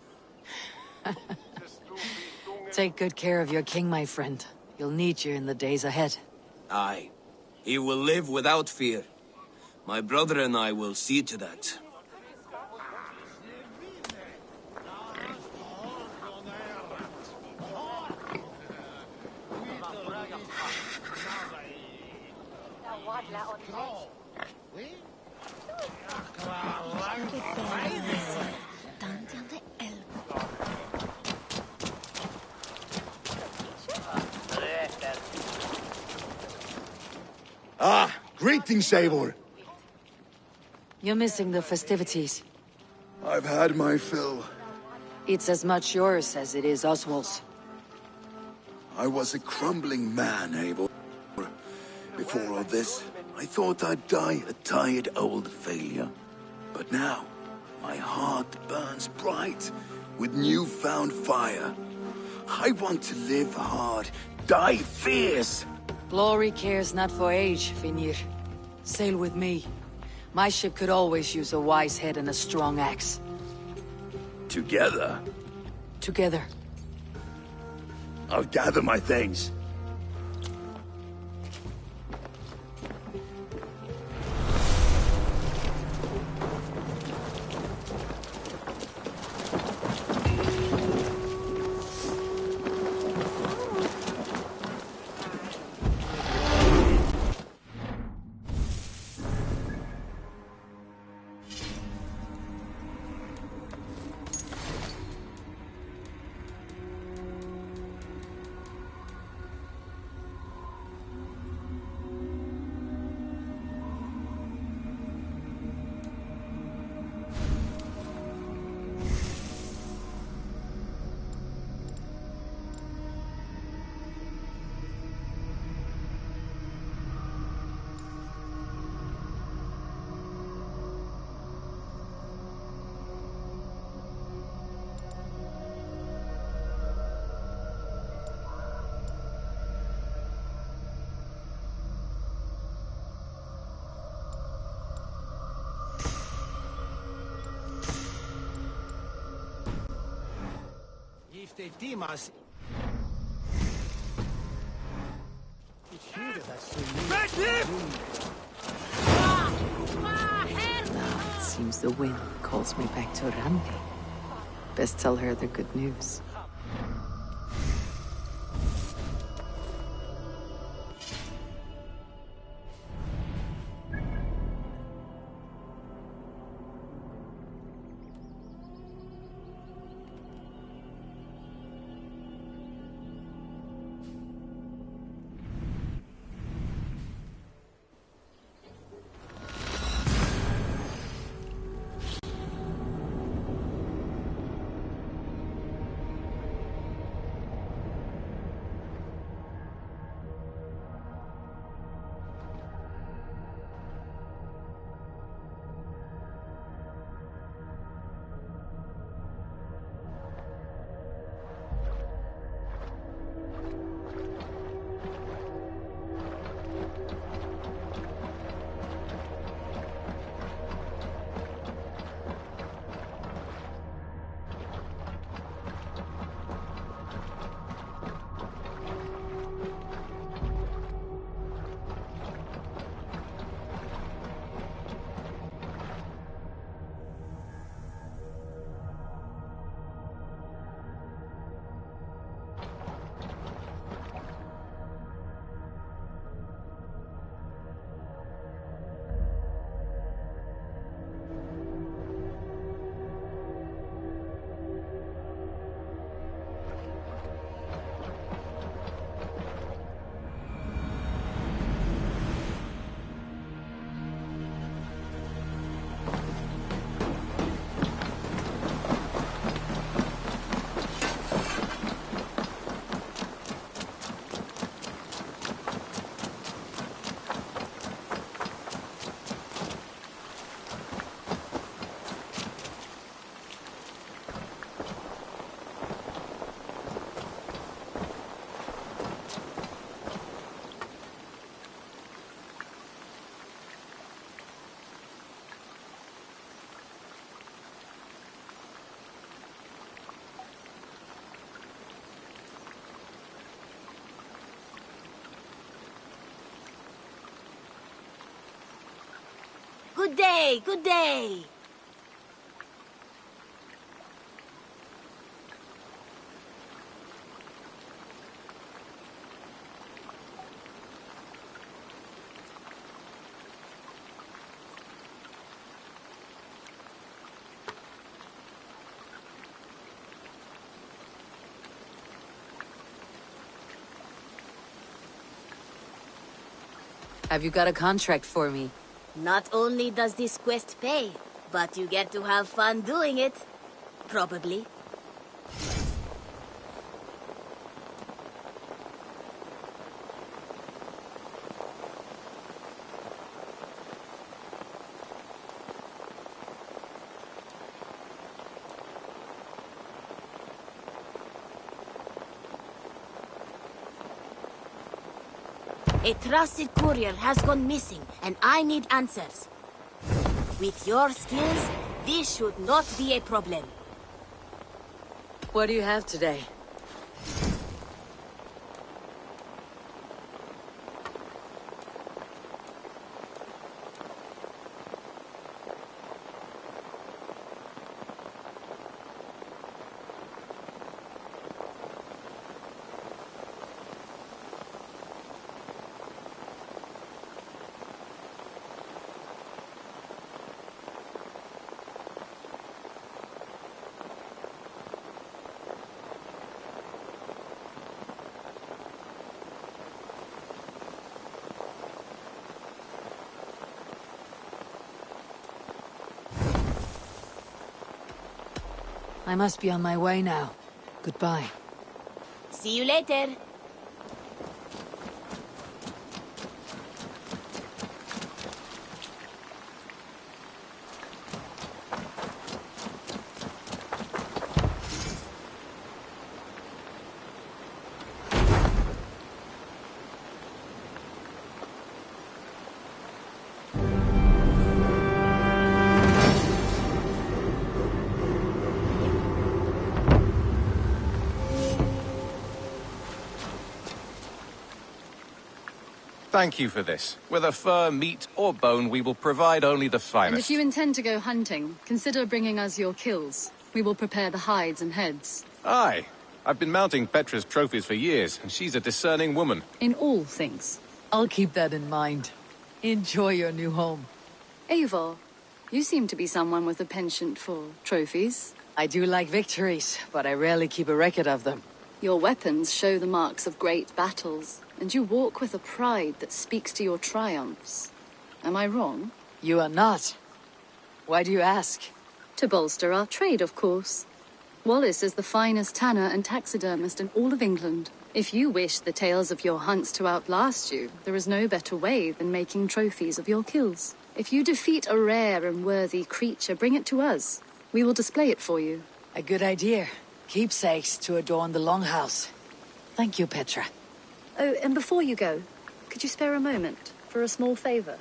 Take good care of your king, my friend. You'll need you in the days ahead. Aye. He will live without fear. My brother and I will see to that. Ah, greetings, Eivor. You're missing the festivities. I've had my fill. It's as much yours as it is Oswald's. I was a crumbling man, Eivor. Before all this, I thought I'd die a tired old failure. But now, my heart burns bright with newfound fire. I want to live hard, die fierce. Glory cares not for age, Finnir. Sail with me. My ship could always use a wise head and a strong axe. Together? Together. I'll gather my things. Dimas. Now it seems the wind calls me back to Randi. Best tell her the good news. Good day, good day. Have you got a contract for me? Not only does this quest pay, but you get to have fun doing it. Probably. A trusted courier has gone missing, and I need answers. With your skills, this should not be a problem. What do you have today? I must be on my way now. Goodbye. See you later. Thank you for this. Whether fur, meat, or bone, we will provide only the finest. And if you intend to go hunting, consider bringing us your kills. We will prepare the hides and heads. Aye. I've been mounting Petra's trophies for years, and she's a discerning woman. In all things. I'll keep that in mind. Enjoy your new home. Eivor, you seem to be someone with a penchant for trophies. I do like victories, but I rarely keep a record of them. Your weapons show the marks of great battles, and you walk with a pride that speaks to your triumphs. Am I wrong? You are not. Why do you ask? To bolster our trade, of course. Wallace is the finest tanner and taxidermist in all of England. If you wish the tales of your hunts to outlast you, there is no better way than making trophies of your kills. If you defeat a rare and worthy creature, bring it to us. We will display it for you. A good idea. Keepsakes to adorn the longhouse. Thank you, Petra. Oh, and before you go, could you spare a moment for a small favor?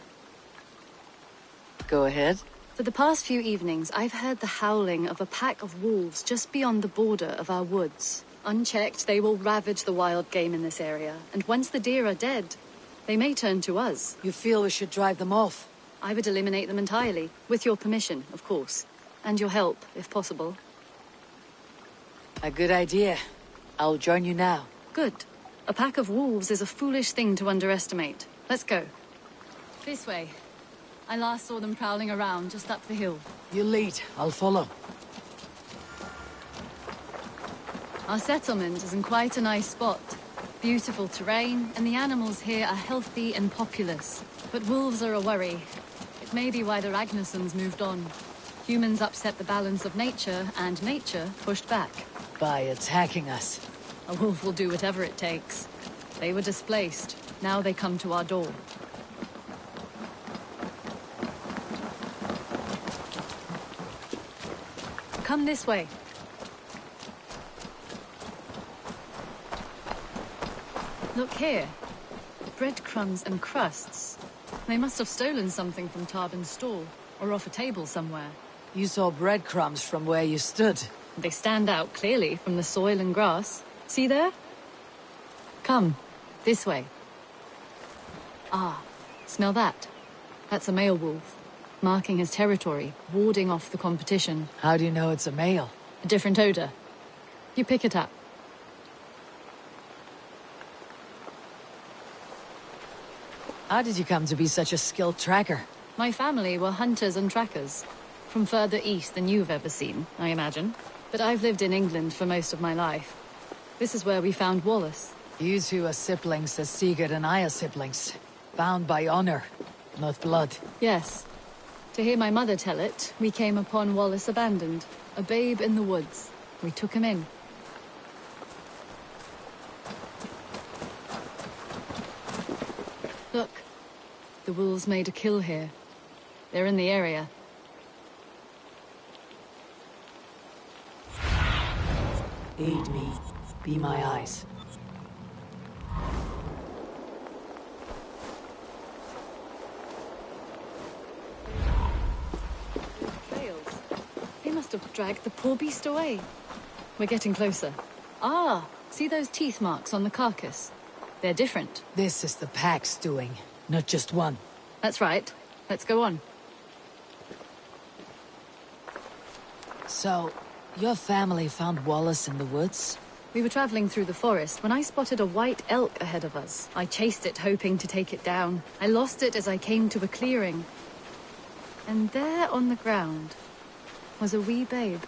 Go ahead. For the past few evenings, I've heard the howling of a pack of wolves just beyond the border of our woods. Unchecked, they will ravage the wild game in this area, and once the deer are dead, they may turn to us. You feel we should drive them off? I would eliminate them entirely, with your permission, of course, and your help, if possible. A good idea. I'll join you now. Good. A pack of wolves is a foolish thing to underestimate. Let's go. This way. I last saw them prowling around just up the hill. You lead. I'll follow. Our settlement is in quite a nice spot. Beautiful terrain, and the animals here are healthy and populous. But wolves are a worry. It may be why the Ragnarsons moved on. Humans upset the balance of nature, and nature pushed back. By attacking us. A wolf will do whatever it takes. They were displaced. Now they come to our door. Come this way. Look here. Breadcrumbs and crusts. They must have stolen something from Tarbin's stall, or off a table somewhere. You saw breadcrumbs from where you stood. They stand out clearly from the soil and grass. See there? Come, this way. Ah, smell that? That's a male wolf. marking his territory, warding off the competition. How do you know it's a male? A different odor. You pick it up. How did you come to be such a skilled tracker? My family were hunters and trackers. From further east than you've ever seen, I imagine. But I've lived in England for most of my life. This is where we found Wallace. You two are siblings as Sigurd and I are siblings. Bound by honor, not blood. Yes. To hear my mother tell it, we came upon Wallace abandoned. A babe in the woods. We took him in. Look. The wolves made a kill here. They're in the area. Aid me. Be my eyes. Trails. They must have dragged the poor beast away. We're getting closer. Ah, see those teeth marks on the carcass? They're different. This is the pack's doing, not just one. That's right. Let's go on. So, your family found Wallace in the woods? We were traveling through the forest when I spotted a white elk ahead of us. I chased it, hoping to take it down. I lost it as I came to a clearing. And there on the ground was a wee babe,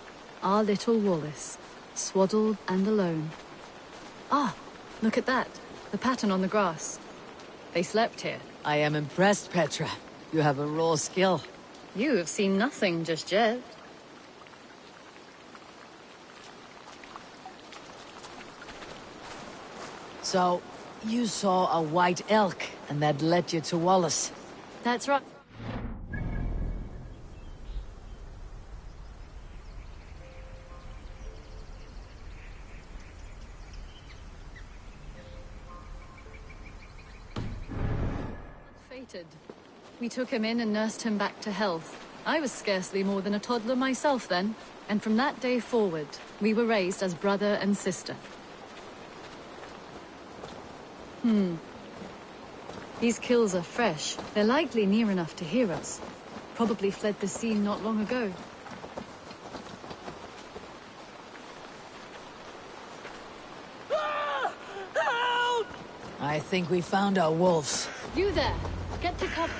our little Wallace, swaddled and alone. Ah, look at that. The pattern on the grass. They slept here. I am impressed, Petra. You have a raw skill. You have seen nothing just yet. So, you saw a white elk, and that led you to Wallace? That's right. Fated. We took him in and nursed him back to health. I was scarcely more than a toddler myself then, and from that day forward, we were raised as brother and sister. These kills are fresh. They're likely near enough to hear us. Probably fled the scene not long ago. Help! I think we found our wolves. You there! Get to cover!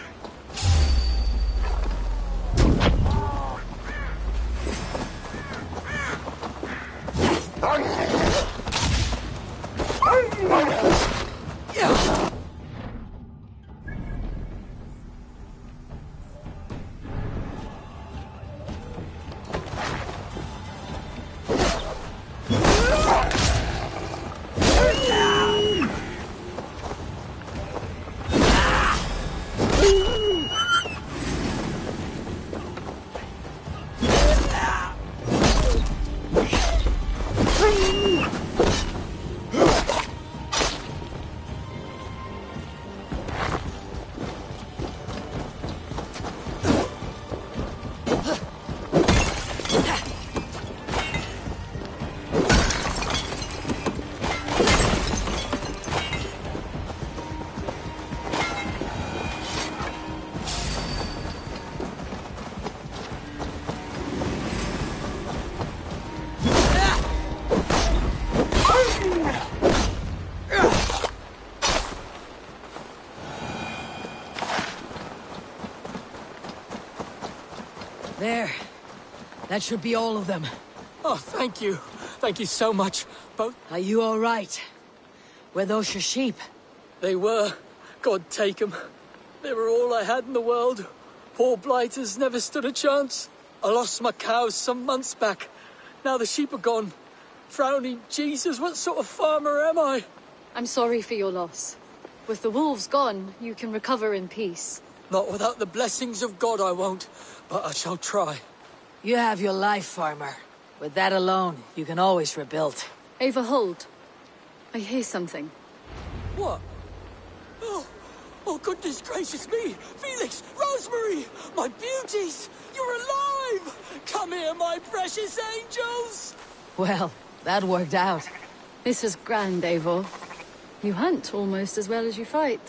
There. That should be all of them. Oh, thank you. Thank you so much. Both. Are you all right? Were those your sheep? They were. God take them. They were all I had in the world. Poor blighters never stood a chance. I lost my cows some months back. Now the sheep are gone. Frowning Jesus, what sort of farmer am I? I'm sorry for your loss. With the wolves gone, you can recover in peace. Not without the blessings of God I won't, but I shall try. You have your life, farmer. With that alone, you can always rebuild. Ava, hold. I hear something. What? Oh, goodness gracious me! Felix! Rosemary! My beauties! You're alive! Come here, my precious angels! Well, that worked out. This is grand, Eivor. You hunt almost as well as you fight.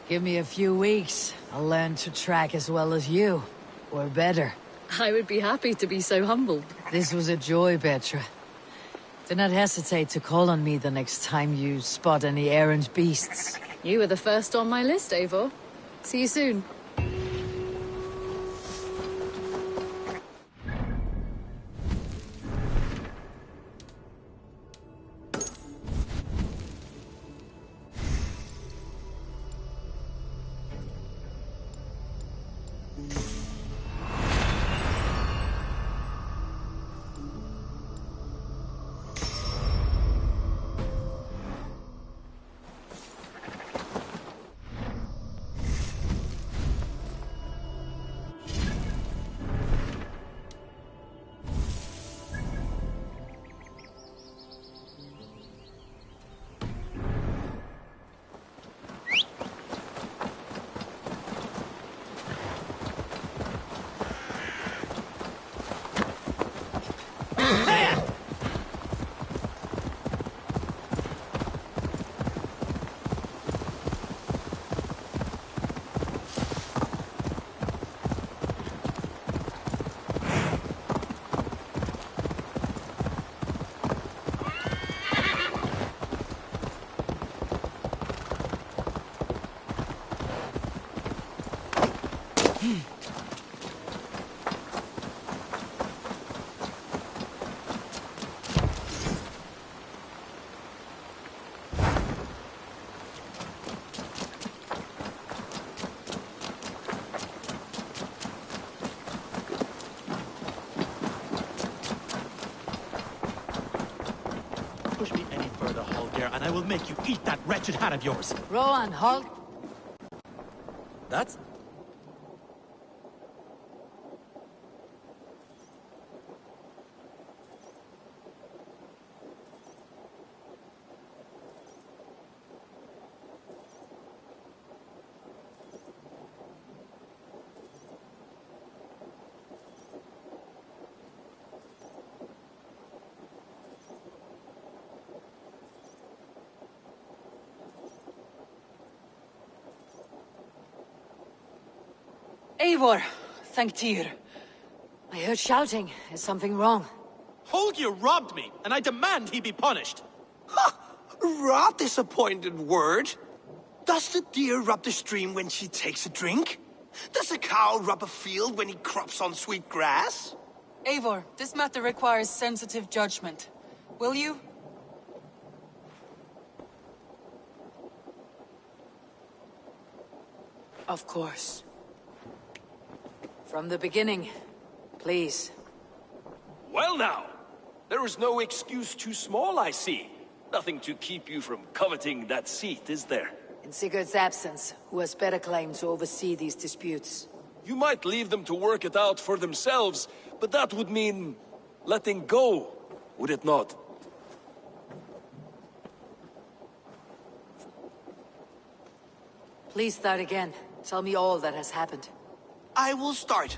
Give me a few weeks. I'll learn to track as well as you. Or better. I would be happy to be so humbled. This was a joy, Petra. Do not hesitate to call on me the next time you spot any errant beasts. You were the first on my list, Eivor. See you soon. Push me any further, Holger, and I will make you eat that wretched hat of yours. Rowan, halt! That's... Eivor, thank Tyr. I heard shouting. Is something wrong? Holger robbed me, and I demand he be punished. Rot disappointed word. Does the deer rub the stream when she takes a drink? Does a cow rub a field when he crops on sweet grass? Eivor, this matter requires sensitive judgment. Will you? Of course. From the beginning, please. Well now, there is no excuse too small, I see. Nothing to keep you from coveting that seat, is there? In Sigurd's absence, who has better claim to oversee these disputes? You might leave them to work it out for themselves, but that would mean letting go, would it not? Please start again. Tell me all that has happened. I will start.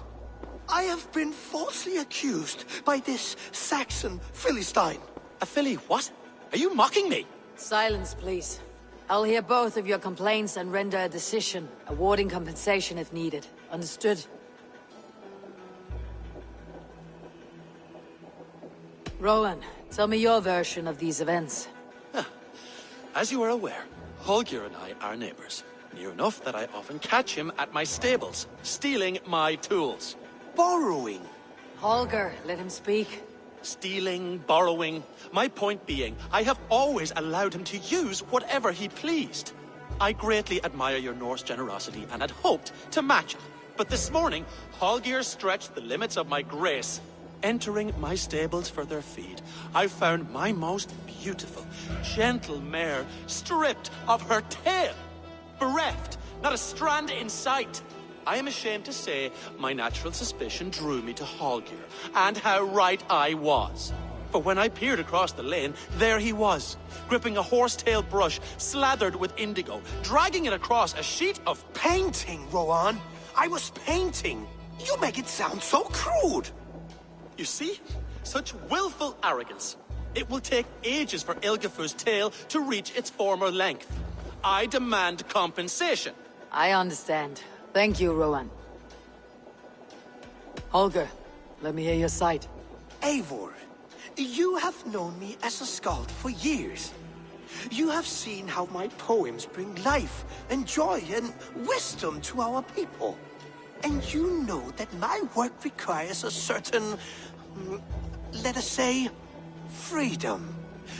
I have been falsely accused by this Saxon Philistine. A Philly what? Are you mocking me? Silence, please. I'll hear both of your complaints and render a decision, awarding compensation if needed. Understood? Rowan, tell me your version of these events. As you are aware, Holger and I are neighbors. Near enough that I often catch him at my stables, stealing my tools. Borrowing? Holger, let him speak. Stealing, borrowing. My point being, I have always allowed him to use whatever he pleased. I greatly admire your Norse generosity and had hoped to match it. But this morning, Holger stretched the limits of my grace. Entering my stables for their feed, I found my most beautiful, gentle mare stripped of her tail. Bereft, not a strand in sight. I am ashamed to say my natural suspicion drew me to Holger, and how right I was. For when I peered across the lane, there he was, gripping a horsetail brush slathered with indigo, dragging it across a sheet of painting, Rowan. I was painting. You make it sound so crude. You see? Such willful arrogance. It will take ages for Ilgefu's tail to reach its former length. I demand compensation. I understand. Thank you, Rowan. Holger, let me hear your side. Eivor, you have known me as a skald for years. You have seen how my poems bring life and joy and wisdom to our people. And you know that my work requires a certain, let us say, freedom.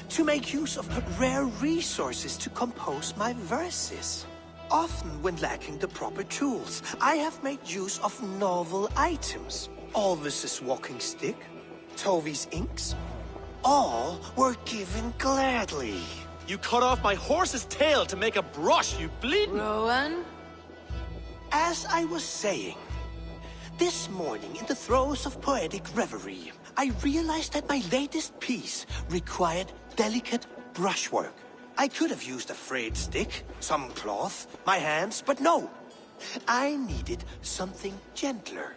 To make use of rare resources to compose my verses. Often when lacking the proper tools, I have made use of novel items. Alvis's walking stick, Tovi's inks. All were given gladly. You cut off my horse's tail to make a brush, you bleeding... Rowan? As I was saying, this morning in the throes of poetic reverie, I realized that my latest piece required delicate brushwork. I could have used a frayed stick, some cloth, my hands, but no. I needed something gentler,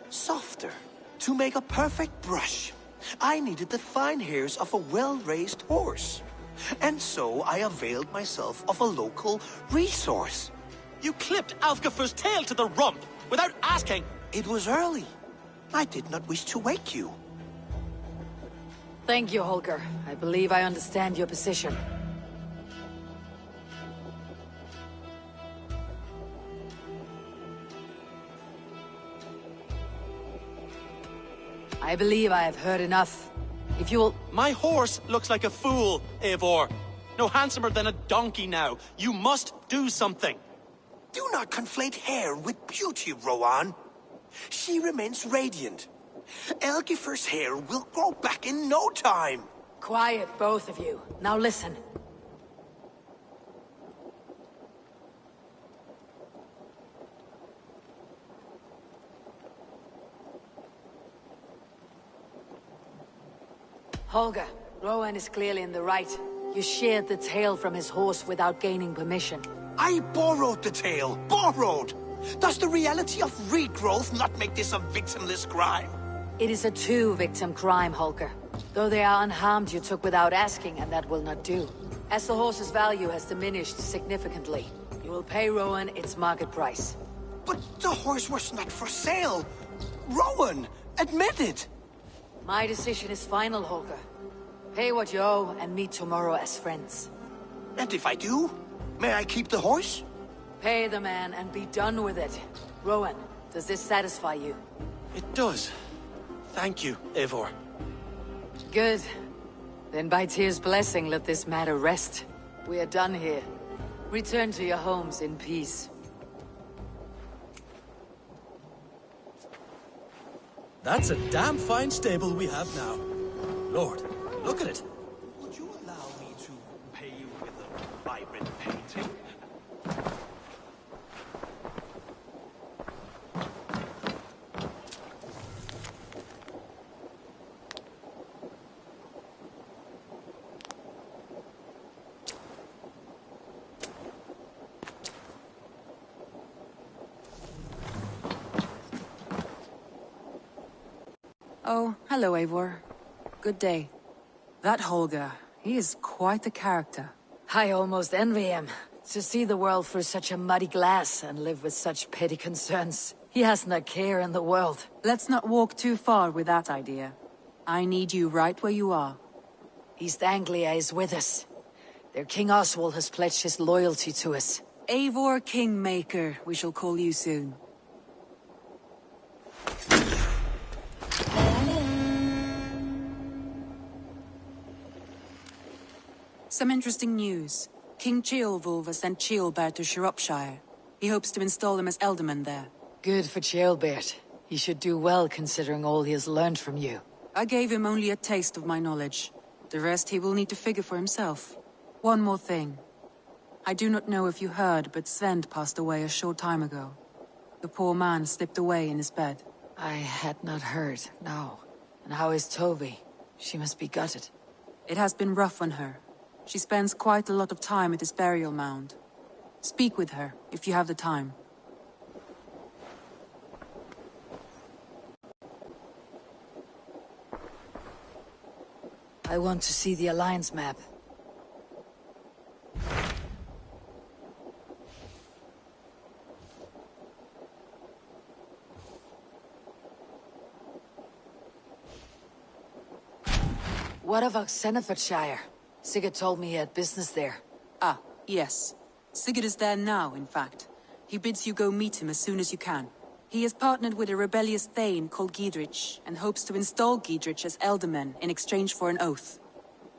softer. To make a perfect brush, I needed the fine hairs of a well-raised horse. And so I availed myself of a local resource. You clipped Alfgafur's tail to the rump without asking. It was early. I did not wish to wake you. Thank you, Holger. I believe I understand your position. I believe I have heard enough. If you'll... My horse looks like a fool, Eivor. No handsomer than a donkey now. You must do something. Do not conflate hair with beauty, Rowan. She remains radiant. Elgifer's hair will grow back in no time. Quiet, both of you. Now listen. Holger, Rowan is clearly in the right. You sheared the tail from his horse without gaining permission. I borrowed the tail. Borrowed! Does the reality of regrowth not make this a victimless crime? It is a two-victim crime, Holger. Though they are unharmed, you took without asking, and that will not do. As the horse's value has diminished significantly, you will pay Rowan its market price. But the horse was not for sale. Rowan, admit it. My decision is final, Holger. Pay what you owe and meet tomorrow as friends. And if I do, may I keep the horse? Pay the man and be done with it. Rowan, does this satisfy you? It does. Thank you, Eivor. Good. Then by Tyr's blessing, let this matter rest. We are done here. Return to your homes in peace. That's a damn fine stable we have now. Lord, look at it. Would you allow me to pay you with a vibrant painting? Oh, hello, Eivor. Good day. That Holger, he is quite the character. I almost envy him. To see the world through such a muddy glass and live with such petty concerns. He hasn't a care in the world. Let's not walk too far with that idea. I need you right where you are. East Anglia is with us. Their King Oswald has pledged his loyalty to us. Eivor Kingmaker, we shall call you soon. Some interesting news. King Ceolwulf has sent Ceolbert to Shropshire. He hopes to install him as Elderman there. Good for Ceolbert. He should do well considering all he has learned from you. I gave him only a taste of my knowledge. The rest he will need to figure for himself. One more thing. I do not know if you heard, but Svend passed away a short time ago. The poor man slipped away in his bed. I had not heard, no. And how is Tovi? She must be gutted. It has been rough on her. She spends quite a lot of time at his burial mound. Speak with her, if you have the time. I want to see the Alliance map. What about Senefordshire? Sigurd told me he had business there. Ah, yes. Sigurd is there now, in fact. He bids you go meet him as soon as you can. He has partnered with a rebellious thane called Giedrich, and hopes to install Giedrich as elderman in exchange for an oath.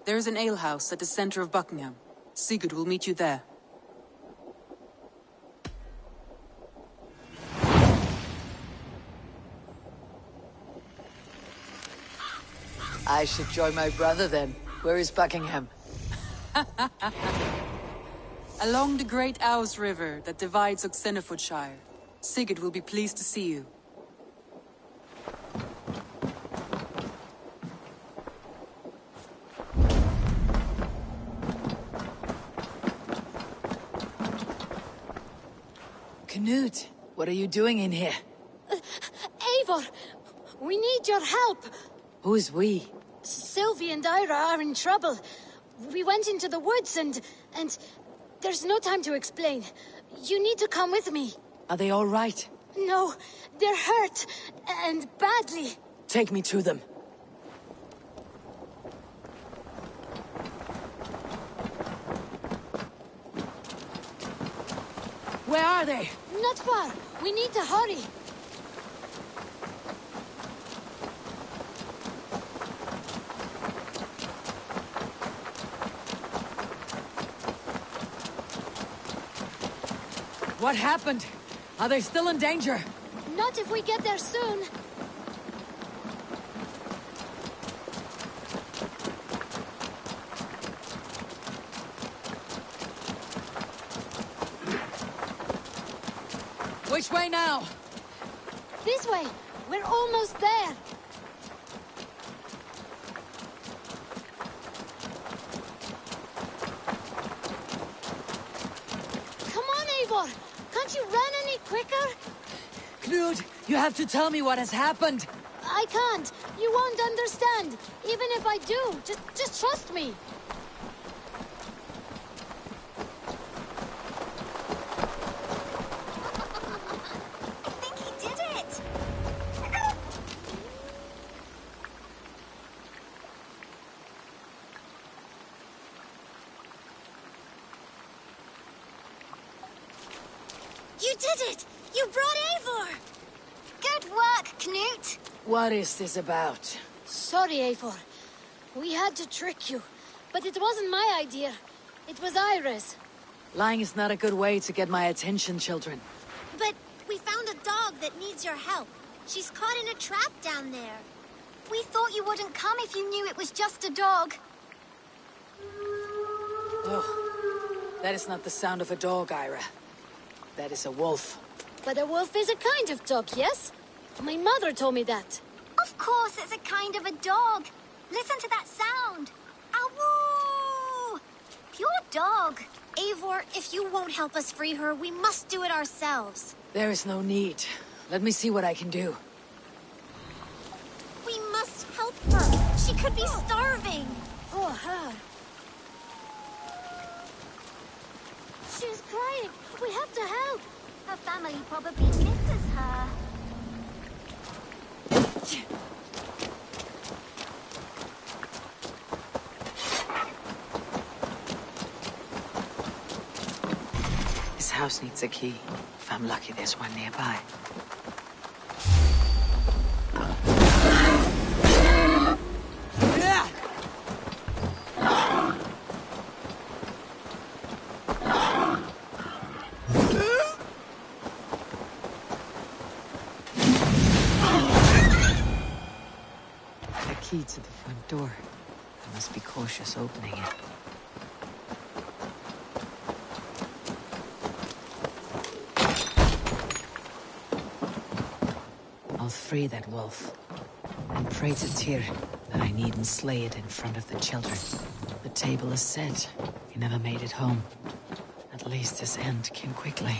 There is an alehouse at the center of Buckingham. Sigurd will meet you there. I should join my brother then. Where is Buckingham? Along the great Ouse River that divides Oxenfordshire. Sigurd will be pleased to see you. Knut, what are you doing in here? Eivor, we need your help. Who's we? Sylvie and Ira are in trouble. We went into the woods and there's no time to explain. You need to come with me. Are they all right? No, they're hurt, and badly. Take me to them. Where are they? Not far. We need to hurry. What happened? Are they still in danger? Not if we get there soon. Which way now? This way. We're almost there. Come on, Eivor. Can't you run any quicker? Knut, you have to tell me what has happened. I can't. You won't understand. Even if I do, just trust me. You did it! You brought Eivor! Good work, Knut! What is this about? Sorry, Eivor. We had to trick you. But it wasn't my idea. It was Ira's. Lying is not a good way to get my attention, children. But we found a dog that needs your help. She's caught in a trap down there. We thought you wouldn't come if you knew it was just a dog. Oh, that is not the sound of a dog, Ira. That is a wolf. But a wolf is a kind of dog, yes? My mother told me that. Of course it's a kind of a dog. Listen to that sound. Awoo! Pure dog. Eivor, if you won't help us free her, we must do it ourselves. There is no need. Let me see what I can do. We must help her. She could be starving. Oh, her. She's crying. We have to help. Her family probably misses her. This house needs a key. If I'm lucky, there's one nearby. Key to the front door. I must be cautious opening it. I'll free that wolf. And pray to Tyr that I needn't slay it in front of the children. The table is set. He never made it home. At least his end came quickly.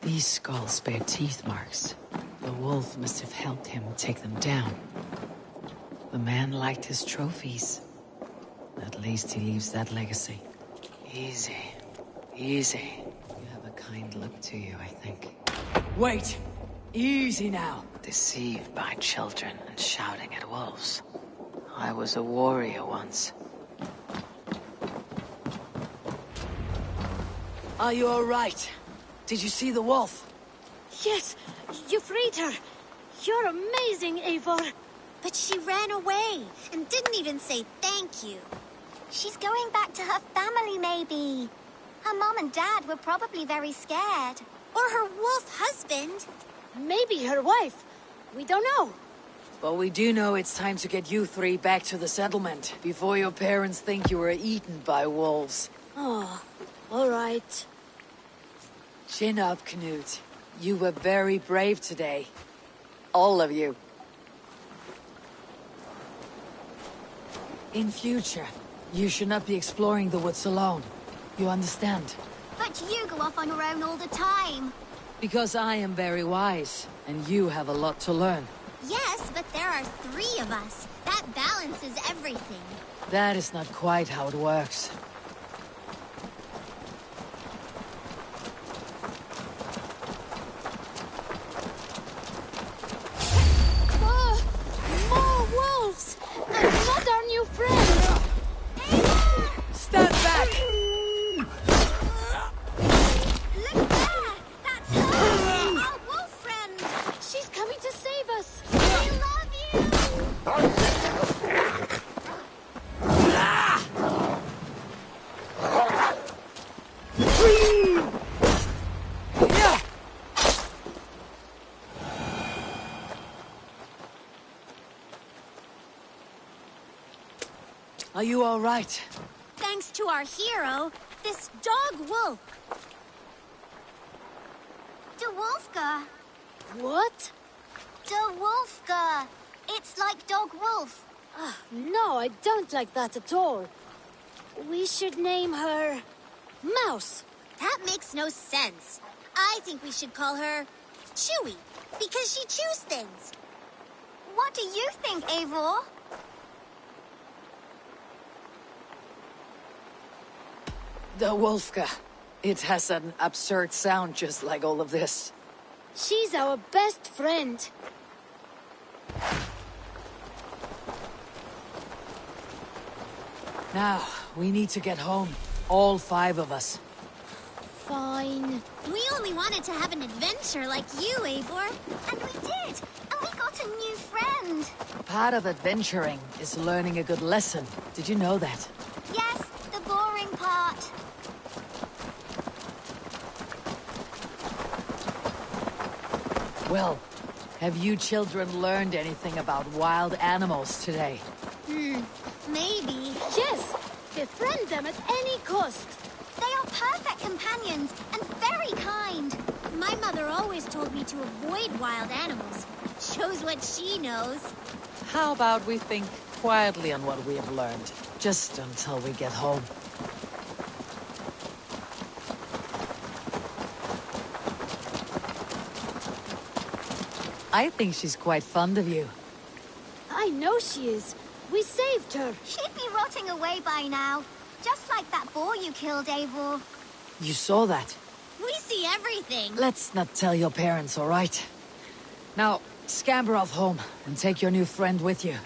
These skulls bear teeth marks. The wolf must have helped him take them down. The man liked his trophies. At least he leaves that legacy. Easy. Easy. You have a kind look to you, I think. Wait! Easy now. deceived by children and shouting at wolves. I was a warrior once. Are you all right? Did you see the wolf? Yes, you freed her. You're amazing, Eivor. But she ran away and didn't even say thank you. She's going back to her family, maybe. Her mom and dad were probably very scared. Or her wolf husband. Maybe her wife. We don't know. But we do know it's time to get you three back to the settlement before your parents think you were eaten by wolves. Oh, all right. Chin up, Knut. You were very brave today. All of you. In future, you should not be exploring the woods alone. You understand? But you go off on your own all the time. Because I am very wise, and you have a lot to learn. Yes, but there are 3 of us. That balances everything. That is not quite how it works. More wolves! And not our new friend! Stand back! Look there! That's her! Our wolf friend! She's coming to save us! We love you! Are you all right? Thanks to our hero, this dog wolf. De Wolfga. What? De Wolfga. It's like dog wolf. No, I don't like that at all. We should name her... Mouse. That makes no sense. I think we should call her Chewy, because she chews things. What do you think, Eivor? The Wolfga. It has an absurd sound just like all of this. She's our best friend. Now, we need to get home. All 5 of us. Fine. We only wanted to have an adventure like you, Eivor. And we did. And we got a new friend. Part of adventuring is learning a good lesson. Did you know that? Yes, the boring part. Well, have you children learned anything about wild animals today? Maybe. Yes! Befriend them at any cost. They are perfect companions and very kind. My mother always told me to avoid wild animals. Shows what she knows. How about we think quietly on what we have learned, just until we get home? I think she's quite fond of you. I know she is. We saved her. She'd be rotting away by now. Just like that boar you killed, Eivor. You saw that? We see everything. Let's not tell your parents, all right? Now, scamper off home and take your new friend with you.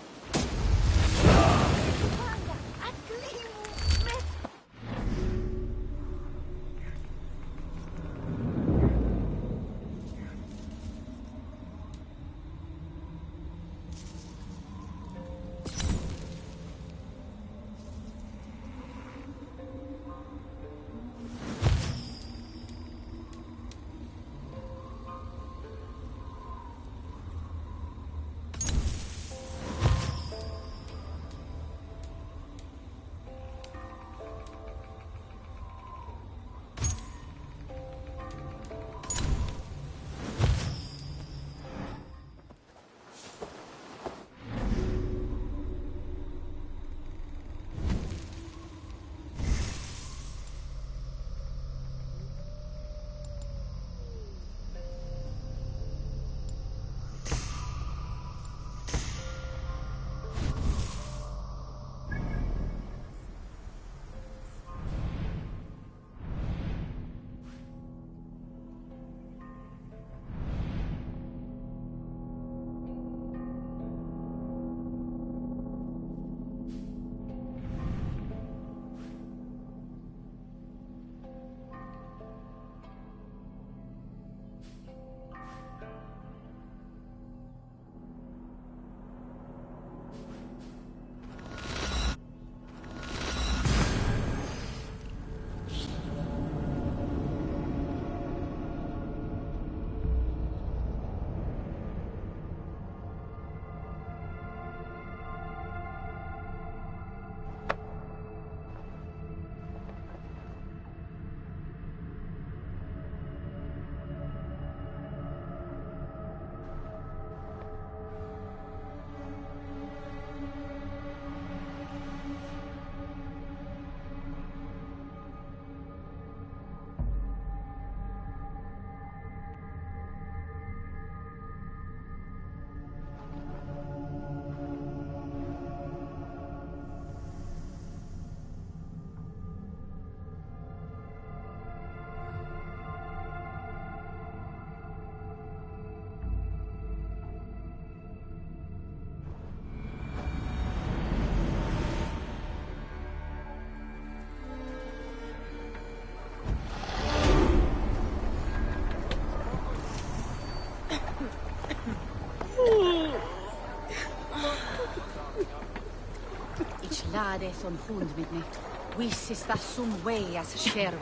Ich lade von hund mit mir. We sista some way as a share